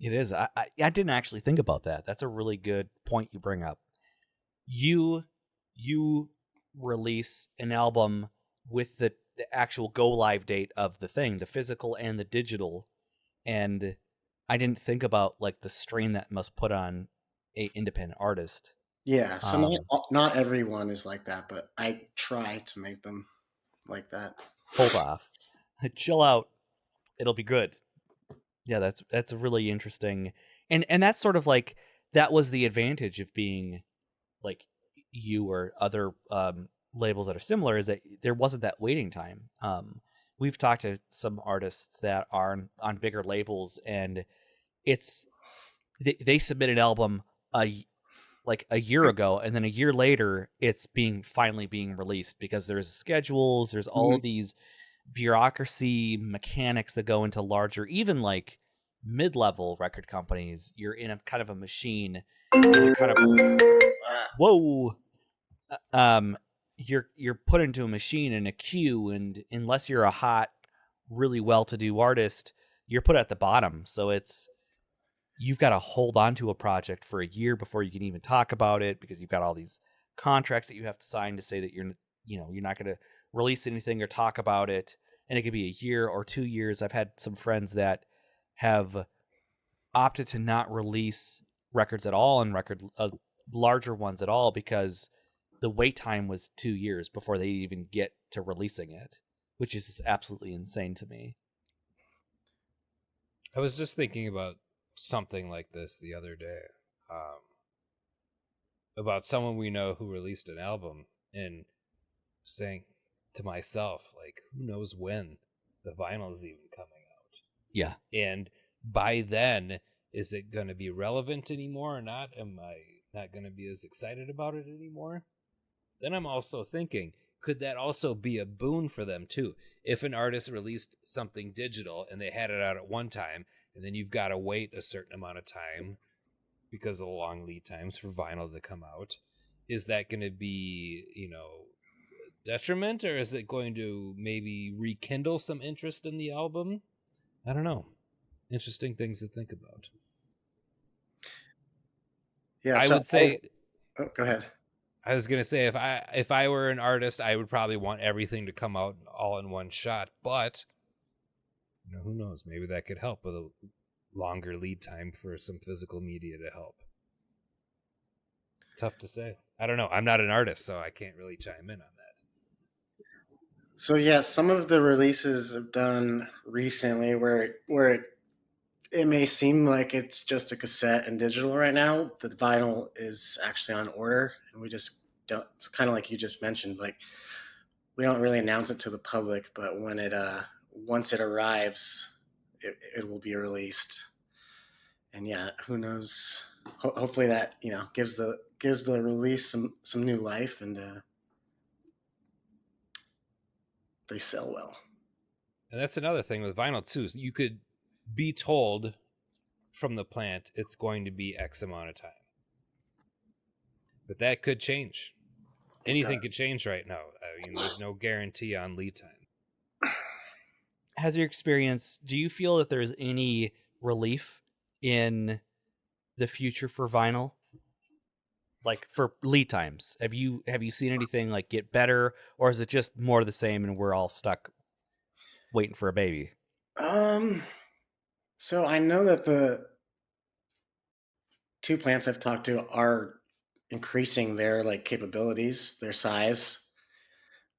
It is. I didn't actually think about that. That's a really good point you bring up. You release an album with the actual go live date of the thing, the physical and the digital, and I didn't think about like the strain that must put on a independent artist. Yeah, so not everyone is like that, but I try to make them like that. Hold off. Chill out. It'll be good. Yeah, that's a really interesting, and that's sort of like, that was the advantage of being like you or other labels that are similar, is that there wasn't that waiting time. We've talked to some artists that are on bigger labels, and they submit an album like a year ago, and then a year later it's finally being released, because there's schedules, there's all these bureaucracy mechanics that go into larger, even like mid-level record companies. You're in a kind of a machine, and you're kind of you're put into a machine in a queue, and unless you're a hot, really well-to-do artist, you're put at the bottom. So you've got to hold on to a project for a year before you can even talk about it, because you've got all these contracts that you have to sign to say that you're not going to release anything or talk about it. And it could be a year or 2 years. I've had some friends that have opted to not release records at all, and larger ones at all, because the wait time was 2 years before they even get to releasing it, which is absolutely insane to me. I was just thinking about something like this the other day, about someone we know who released an album, and saying to myself, like, who knows when the vinyl is even coming out? Yeah. And by then, is it going to be relevant anymore or not? Am I not going to be as excited about it anymore? Then I'm also thinking, could that also be a boon for them too? If an artist released something digital and they had it out at one time, and then you've got to wait a certain amount of time because of the long lead times for vinyl to come out, is that going to be, detriment, or is it going to maybe rekindle some interest in the album? I don't know. Interesting things to think about. Yeah, I would say, oh, go ahead. I was gonna say, if I were an artist, I would probably want everything to come out all in one shot. But who knows? Maybe that could help with a longer lead time for some physical media to help. Tough to say. I don't know. I'm not an artist, so I can't really chime in on that. So yeah, some of the releases I've done recently where it may seem like it's just a cassette and digital right now. The vinyl is actually on order, and we just don't. It's kind of like you just mentioned. Like we don't really announce it to the public, but when it once it arrives, it will be released. And yeah, who knows? Hopefully that gives the release some new life, and they sell well. And that's another thing with vinyl too. So you could be told from the plant it's going to be X amount of time, but that could change. Anything could change right now. There's no guarantee on lead time. Has your experience, do you feel that there's any relief in the future for vinyl? Like for lead times, have you seen anything like get better, or is it just more of the same and we're all stuck waiting for a baby? So I know that the two plants I've talked to are increasing their capabilities, their size,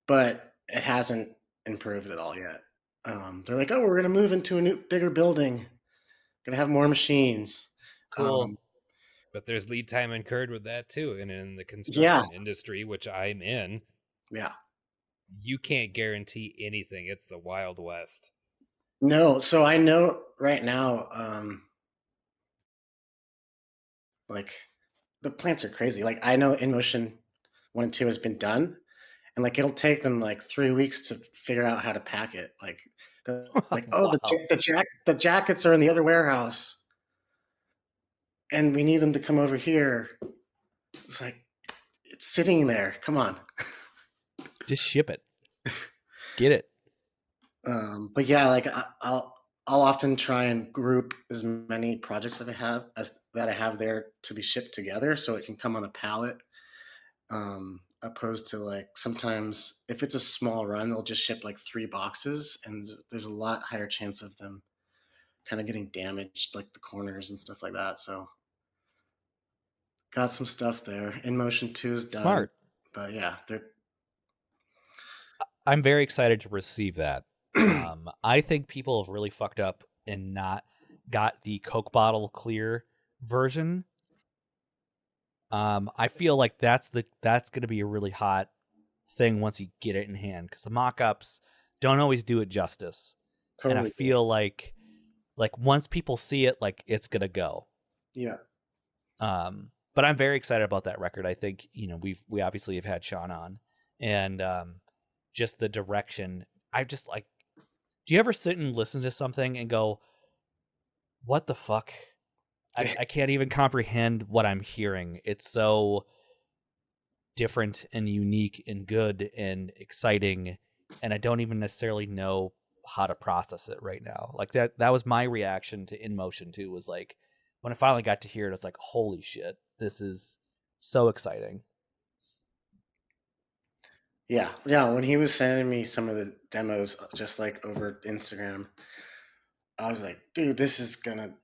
but it hasn't improved at all yet. They're like, oh, we're going to move into a new, bigger building, going to have more machines. Cool. But there's lead time incurred with that too. And in the Yeah. construction industry, which I'm in, Yeah. you can't guarantee anything. It's the Wild West. No. So I know right now, the plants are crazy. Like I know In Motion 1 and 2 has been done, and it'll take them 3 weeks to figure out how to pack it. Wow. The jackets are in the other warehouse, and we need them to come over here. It's like it's sitting there. Come on. Just ship it. Get it. But yeah, I'll often try and group as many projects that I have there to be shipped together, so it can come on a pallet. Opposed to sometimes if it's a small run, they'll just ship 3 boxes, and there's a lot higher chance of them kind of getting damaged, like the corners and stuff like that. So got some stuff there. In Motion 2 is done. Smart. But yeah, I'm very excited to receive that. I think people have really fucked up and not got the Coke bottle clear version. I feel like that's going to be a really hot thing once you get it in hand, because the mock-ups don't always do it justice. totally. And I feel like once people see it, it's gonna go. Yeah. But I'm very excited about that record. I think we obviously have had Sean on, and just the direction. I just do you ever sit and listen to something and go, what the fuck? I can't even comprehend what I'm hearing. It's so different and unique and good and exciting, and I don't even necessarily know how to process it right now. That was my reaction to In Motion 2, was when I finally got to hear it, it's like, holy shit, this is so exciting. Yeah. When he was sending me some of the demos, just over Instagram, I was like, dude, this is gonna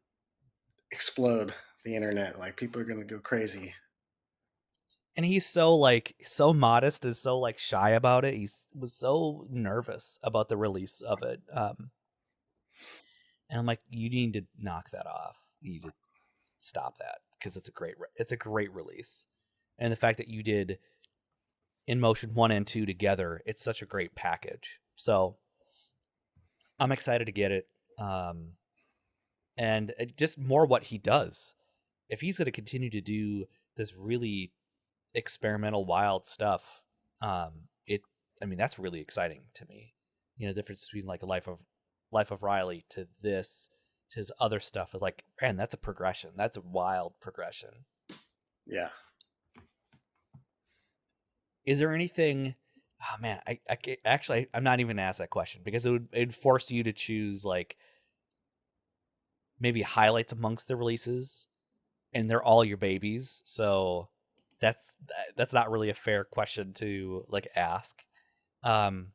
explode the internet. People are gonna go crazy. And he's so so modest and so shy about it. He was so nervous about the release of it. And I'm like, you need to knock that off. You need to stop that, because it's a great release. And the fact that you did In Motion 1 and 2 together, it's such a great package. So I'm excited to get it. And just more what he does. If he's going to continue to do this really experimental, wild stuff, that's really exciting to me. The difference between Life of Riley to this, to his other stuff, is man, that's a progression. That's a wild progression. Yeah. Is there anything Oh man, actually I'm not even gonna ask that question because it'd force you to choose like maybe highlights amongst the releases, and they're all your babies. So that's not really a fair question to like ask. Um,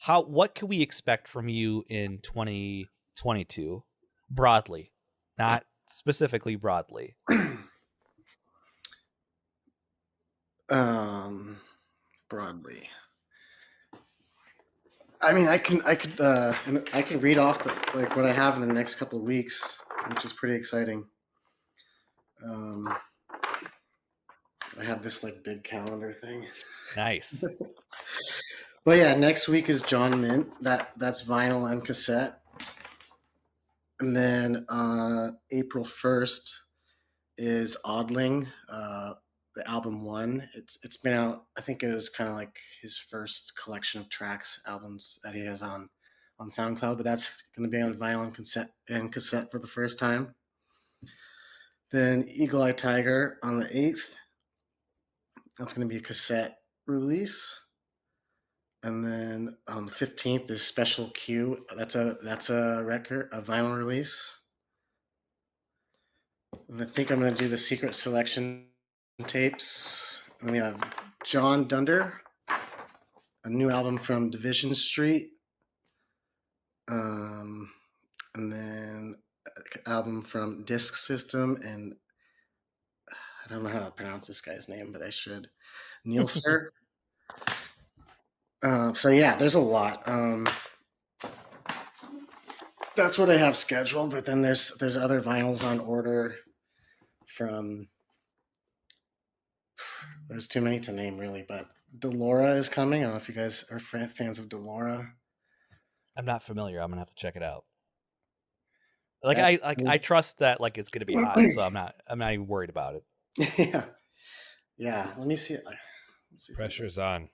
what can we expect from you in 2022 broadly, not specifically broadly? Broadly. I mean, I can read off like what I have in the next couple of weeks, which is pretty exciting. I have this like big calendar thing. Nice. But yeah, next week is John Mint. That's vinyl and cassette. And then April 1st is Oddling, the album One. It's been out. I think it was kind of like his first collection of tracks albums that he has on SoundCloud. But that's going to be on vinyl and cassette for the first time. Then Eagle Eye Tiger on the 8th. That's going to be a cassette release. And then on the 15th is Special Q. That's a record, a vinyl release. And I think I'm going to do the Secret Selection tapes. And we have John Dunder, a new album from Division Street. And then an album from Disc System, and I don't know how to pronounce this guy's name, but I should. Nielser. So yeah, there's a lot. That's what I have scheduled, but then there's other vinyls on order from. There's too many to name really, but Delora is coming. I don't know if you guys are fans of Delora. I'm not familiar. I'm gonna have to check it out. Like That- I trust that like it's gonna be hot, so I'm not even worried about it. yeah, yeah. Let me see. Let's see Pressure's on.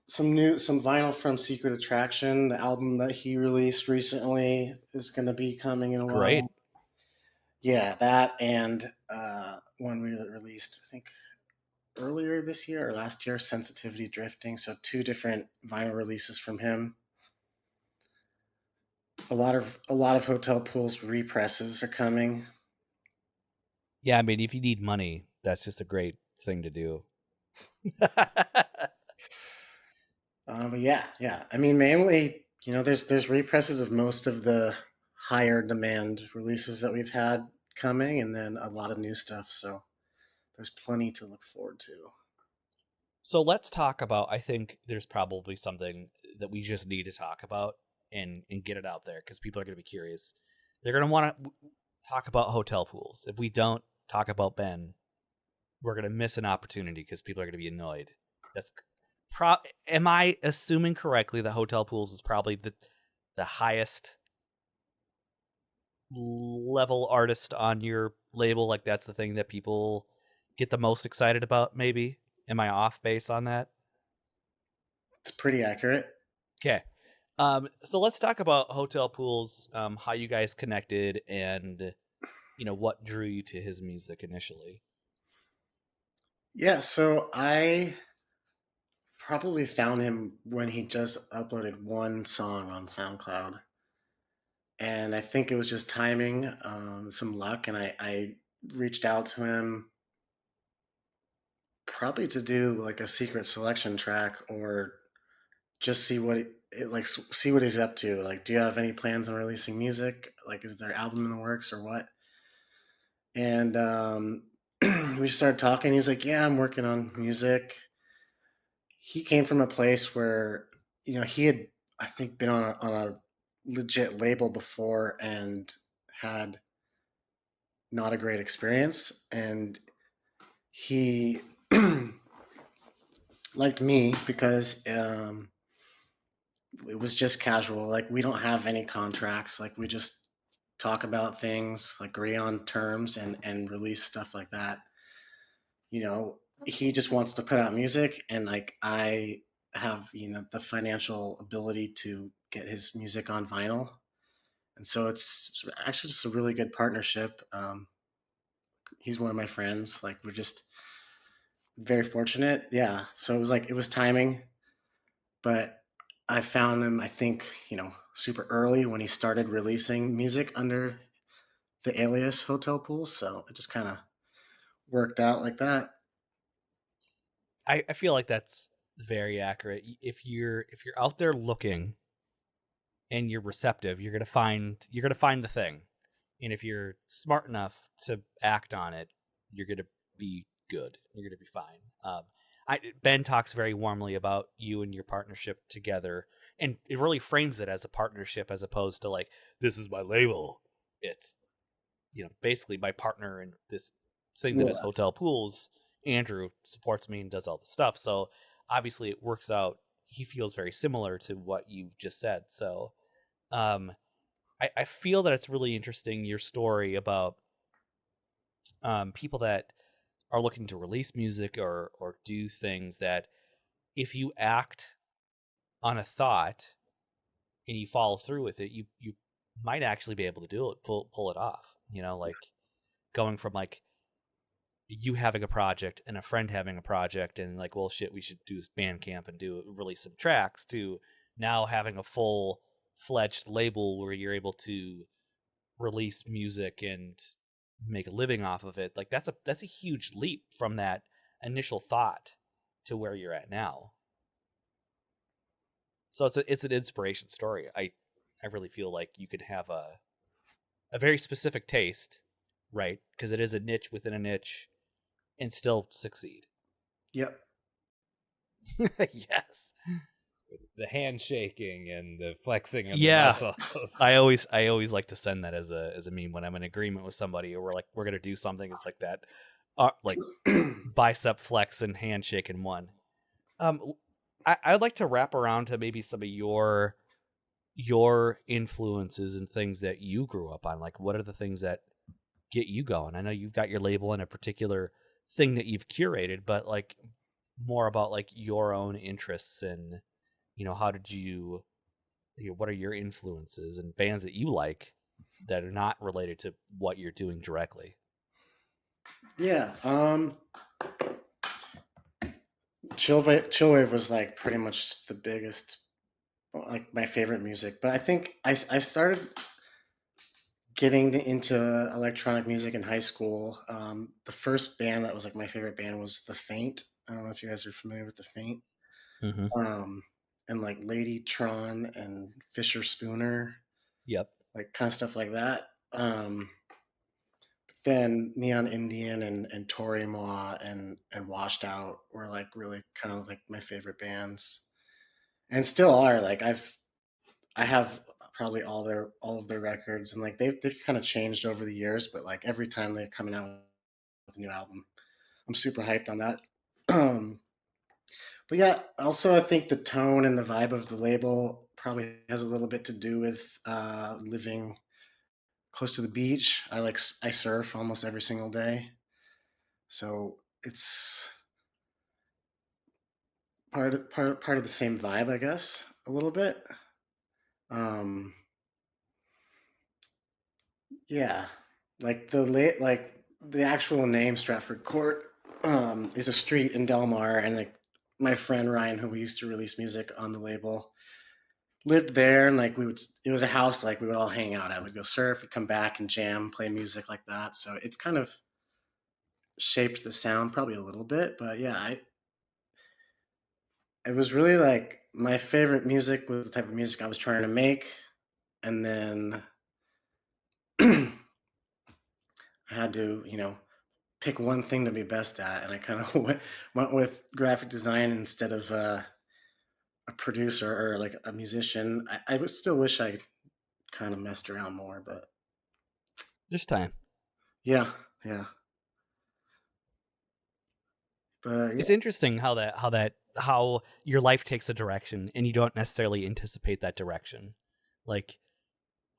some vinyl from Secret Attraction, the album that he released recently, is going to be coming in a while. Great. Yeah, that and one we released, I think, earlier this year or last year, Sensitivity Drifting. So 2 different vinyl releases from him. A lot of Hotel Pool's represses are coming. Yeah, I mean, if you need money, that's just a great thing to do. But yeah. I mean, mainly, there's represses of most of the higher demand releases that we've had coming, and then a lot of new stuff. So there's plenty to look forward to. So let's talk about. I think there's probably something that we just need to talk about and get it out there because people are going to be curious. They're going to want to talk about hotel pools. If we don't talk about Ben, we're going to miss an opportunity because people are going to be annoyed. That's am I assuming correctly that hotel pools is probably the highest level artist on your label? Like that's the thing that people get the most excited about, maybe? Am I off base on that? It's pretty accurate. Okay. So let's talk about hotel pools, how you guys connected, and what drew you to his music initially. Yeah, so I probably found him when he just uploaded one song on SoundCloud. And I think it was just timing, some luck, and I reached out to him probably to do like a Secret Selection track or just see what see what he's up to. Like, do you have any plans on releasing music? Like, is there an album in the works or what? And we started talking. He's like, "Yeah, I'm working on music." He came from a place where he had, I think, been on a legit label before and had not a great experience, and he liked me because it was just casual. Like, we don't have any contracts. Like, we just talk about things, like agree on terms and release stuff like that. He just wants to put out music, and like I have the financial ability to get his music on vinyl, and so it's actually just a really good partnership. He's one of my friends. Like, we're just very fortunate. Yeah. So it was timing, but I found him, I think, super early when he started releasing music under the alias Hotel Pool. So it just kind of worked out like that. I feel like that's very accurate. If you're out there looking and you're receptive, you're gonna find the thing. And if you're smart enough to act on it, you're gonna be good. You're gonna be fine. Ben talks very warmly about you and your partnership together, and it really frames it as a partnership as opposed to like, this is my label. It's basically my partner in this thing that is Hotel Pools. Andrew supports me and does all the stuff. So obviously it works out. He feels very similar to what you just said. So I feel that it's really interesting, your story about people that are looking to release music or do things that if you act on a thought and you follow through with it, you might actually be able to do it, pull it off. Like going from like you having a project and a friend having a project and like, well, shit, we should do this Bandcamp and release some tracks, to now having a full-fledged label where you're able to release music and make a living off of it. Like that's a huge leap from that initial thought to where you're at now. So it's an inspiration story. I really feel like you could have a very specific taste, right? Because it is a niche within a niche, and still succeed. Yep. Yes. The handshaking and the flexing of the Yeah. muscles. I always like to send that as a meme when I'm in agreement with somebody, or we're gonna do something. It's like that, like bicep flex and handshake in one. I'd like to wrap around to maybe some of your influences and things that you grew up on. Like, what are the things that get you going? I know you've got your label and a particular thing that you've curated, but like more about like your own interests and how did you what are your influences and bands that you like that are not related to what you're doing directly? Yeah. Chillwave was like pretty much the biggest, like my favorite music. But I think I started getting into electronic music in high school. The first band that was like my favorite band was The Faint. I don't know if you guys are familiar with The Faint. Mm-hmm. And like Lady Tron and Fisher Spooner. Yep. Like kind of stuff like that. Then Neon Indian and Tori Ma and Washed Out were like really kind of like my favorite bands, and still are. Like I have probably all of their records, and like they've kind of changed over the years, but like every time they're coming out with a new album, I'm super hyped on that. But yeah, also I think the tone and the vibe of the label probably has a little bit to do with living close to the beach. I surf almost every single day, so it's part of the same vibe, I guess, a little bit. Um, yeah, like the actual name Stratford Court is a street in Del Mar, and like my friend Ryan, who we used to release music on the label, lived there, and like it was a house like we would all hang out at. We'd go surf, we'd come back and jam, play music like that. So it's kind of shaped the sound probably a little bit, but yeah, it was really like my favorite music was the type of music I was trying to make, and then I had to, pick one thing to be best at, and I kind of went with graphic design instead of a producer or like a musician. I would still wish I kind of messed around more, but There's time. yeah. But yeah. It's interesting how your life takes a direction and you don't necessarily anticipate that direction. Like,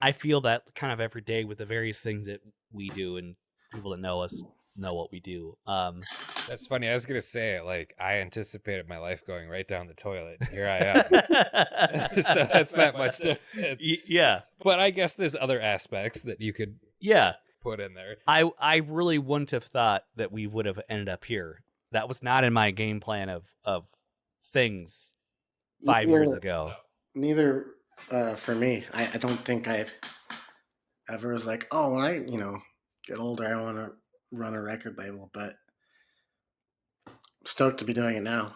I feel that kind of every day with the various things that we do, and people that know us know what we do. That's funny. I was gonna say, like, I anticipated my life going right down the toilet. Here I am. So that's not much different. Yeah, but I guess there's other aspects that you could put in there. I really wouldn't have thought that we would have ended up here. That was not in my game plan of things 5 years ago. Neither for me. I don't think I ever was like, oh, when I get older, I want to run a record label. But I'm stoked to be doing it now.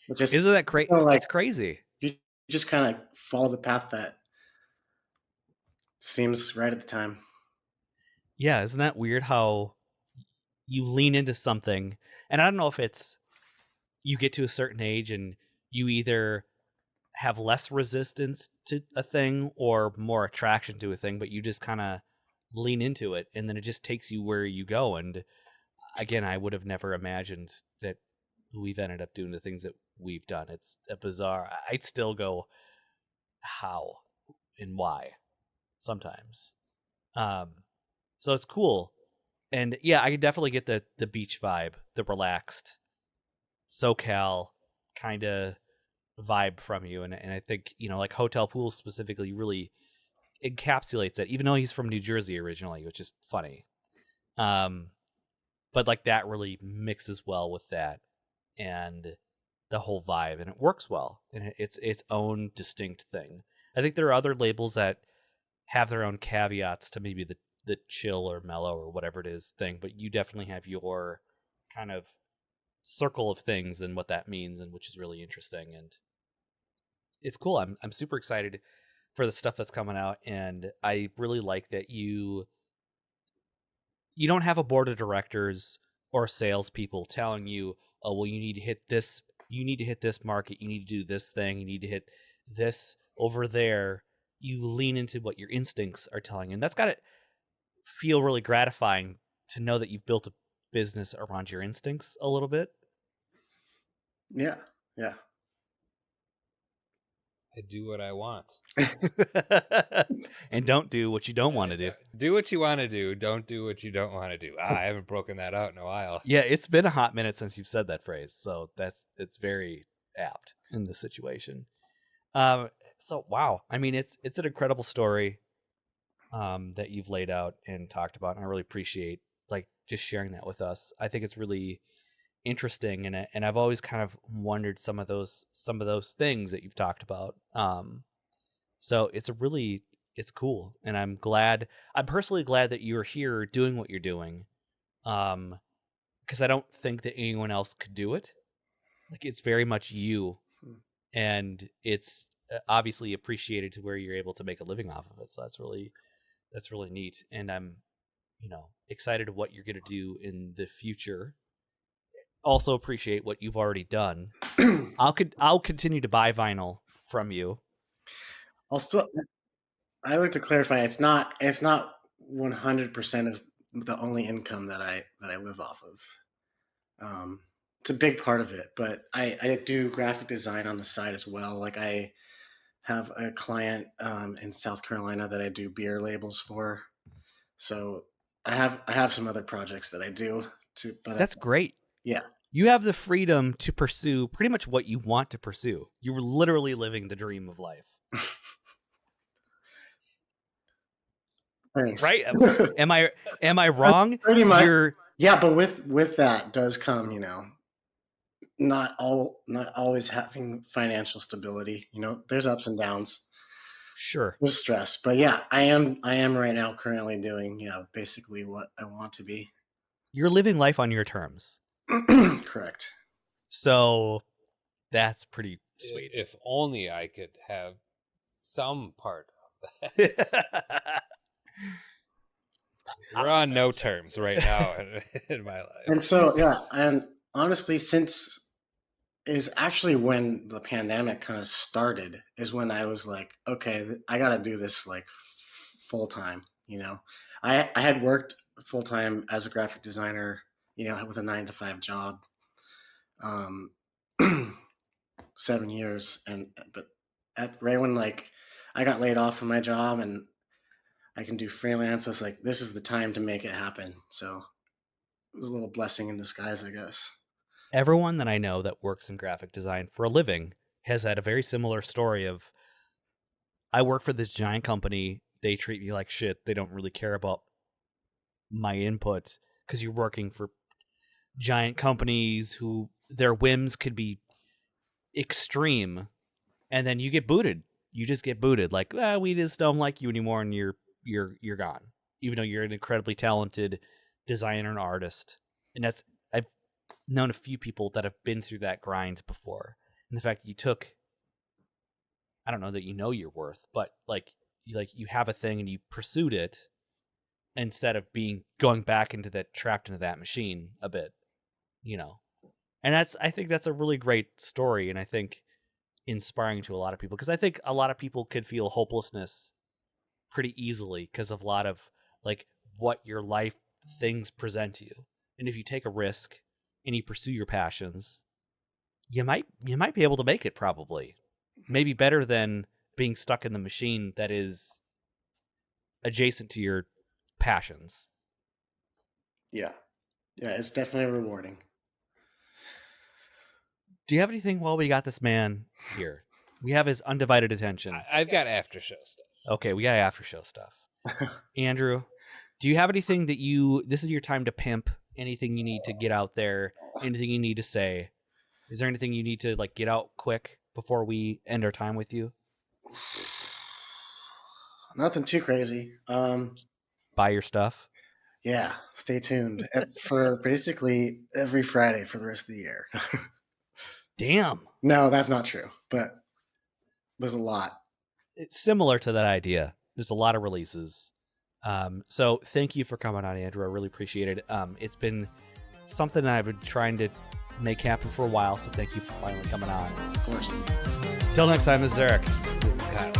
It's just Isn't that crazy? like It's crazy. you just kind of follow the path that seems right at the time. Yeah, isn't that weird how you lean into something? And I don't know if it's you get to a certain age and you either have less resistance to a thing or more attraction to a thing, but you just kind of lean into it, and then it just takes you where you go. And again, I would have never imagined that we've ended up doing the things that we've done. It's a bizarre. I'd still go, how and why sometimes. So it's cool. And yeah, I can definitely get the beach vibe, the relaxed SoCal kind of vibe from you. And I think, like Hotel Pool specifically really encapsulates that, even though he's from New Jersey originally, which is funny. But like that really mixes well with that and the whole vibe, and it works well, and it's its own distinct thing. I think there are other labels that have their own caveats to maybe the chill or mellow or whatever it is thing, but you definitely have your kind of circle of things and what that means, and which is really interesting, and it's cool. I'm super excited for the stuff that's coming out, and I really like that you don't have a board of directors or salespeople telling you, oh, well, you need to hit this market, you need to do this thing, you need to hit this over there. You lean into what your instincts are telling you, and that's got to feel really gratifying to know that you've built a business around your instincts a little bit. Yeah. I do what I want. And don't do what you don't want to do. Do what you want to do. Don't do what you don't want to do. I haven't broken that out in a while. Yeah, it's been a hot minute since you've said that phrase, so it's very apt in this situation. So wow, I mean, it's an incredible story that you've laid out and talked about, and I really appreciate like just sharing that with us. I think it's really interesting, and I've always kind of wondered some of those things that you've talked about. So it's cool, and I'm personally glad that you're here doing what you're doing, because I don't think that anyone else could do it. Like, it's very much you, and it's obviously appreciated to where you're able to make a living off of it. So that's really neat, and I'm excited to what you're going to do in the future. Also appreciate what you've already done. I'll continue to buy vinyl from you. I like to clarify, it's not 100% of the only income that I live off of. It's a big part of it, but I do graphic design on the side as well. Like, I have a client in South Carolina that I do beer labels for. So I have some other projects that I do too. But that's great. Yeah. You have the freedom to pursue pretty much what you want to pursue. You were literally living the dream of life. Thanks. Right? Am I wrong? Pretty much. Yeah, but with that does come, not always having financial stability. There's ups and downs. Sure. There's stress, but yeah, I am right now currently doing basically what I want to be. You're living life on your terms. Correct. So that's pretty sweet. If only I could have some part of that. We're on no terms right now in my life. And so, yeah, and honestly, since is actually when the pandemic kind of started, is when I was like, okay, I got to do this like full time. I had worked full time as a graphic designer, with a 9-to-5 job, 7 years, but right when like I got laid off from my job and I can do freelance, I was like, this is the time to make it happen. So it was a little blessing in disguise, I guess. Everyone that I know that works in graphic design for a living has had a very similar story of, I work for this giant company, they treat me like shit, they don't really care about my input, because you're working for giant companies who their whims could be extreme, and then you get booted. You just get booted. Like, we just don't like you anymore, and you're gone. Even though you're an incredibly talented designer and artist. And I've known a few people that have been through that grind before. And the fact that you took, I don't know that you know your worth, but you have a thing and you pursued it instead of going back into that, trapped into that machine a bit, And I think that's a really great story, and I think inspiring to a lot of people, because I think a lot of people could feel hopelessness pretty easily because of a lot of what your life things present you. And if you take a risk and you pursue your passions, you might be able to make it, probably. Maybe better than being stuck in the machine that is adjacent to your passions. Yeah, it's definitely rewarding. Do you have anything while we got this man here? We have his undivided attention. I've got after show stuff. Okay, we got after show stuff. Andrew, do you have anything that this is your time to pimp? Anything you need to get out there? Anything you need to say? Is there anything you need to get out quick before we end our time with you? Nothing too crazy. Buy your stuff. Yeah, stay tuned for basically every Friday for the rest of the year. Damn. No, that's not true, but there's a lot. It's similar to that idea. There's a lot of releases. So thank you for coming on, Andrew. I really appreciate it. It's been something that I've been trying to make happen for a while, so thank you for finally coming on. Of course. Till next time, this is Eric. This is Kyle.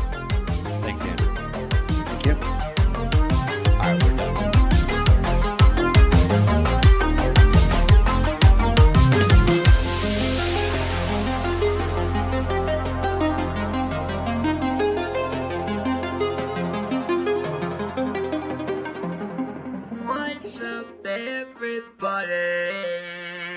Thanks, Andrew. Thank you.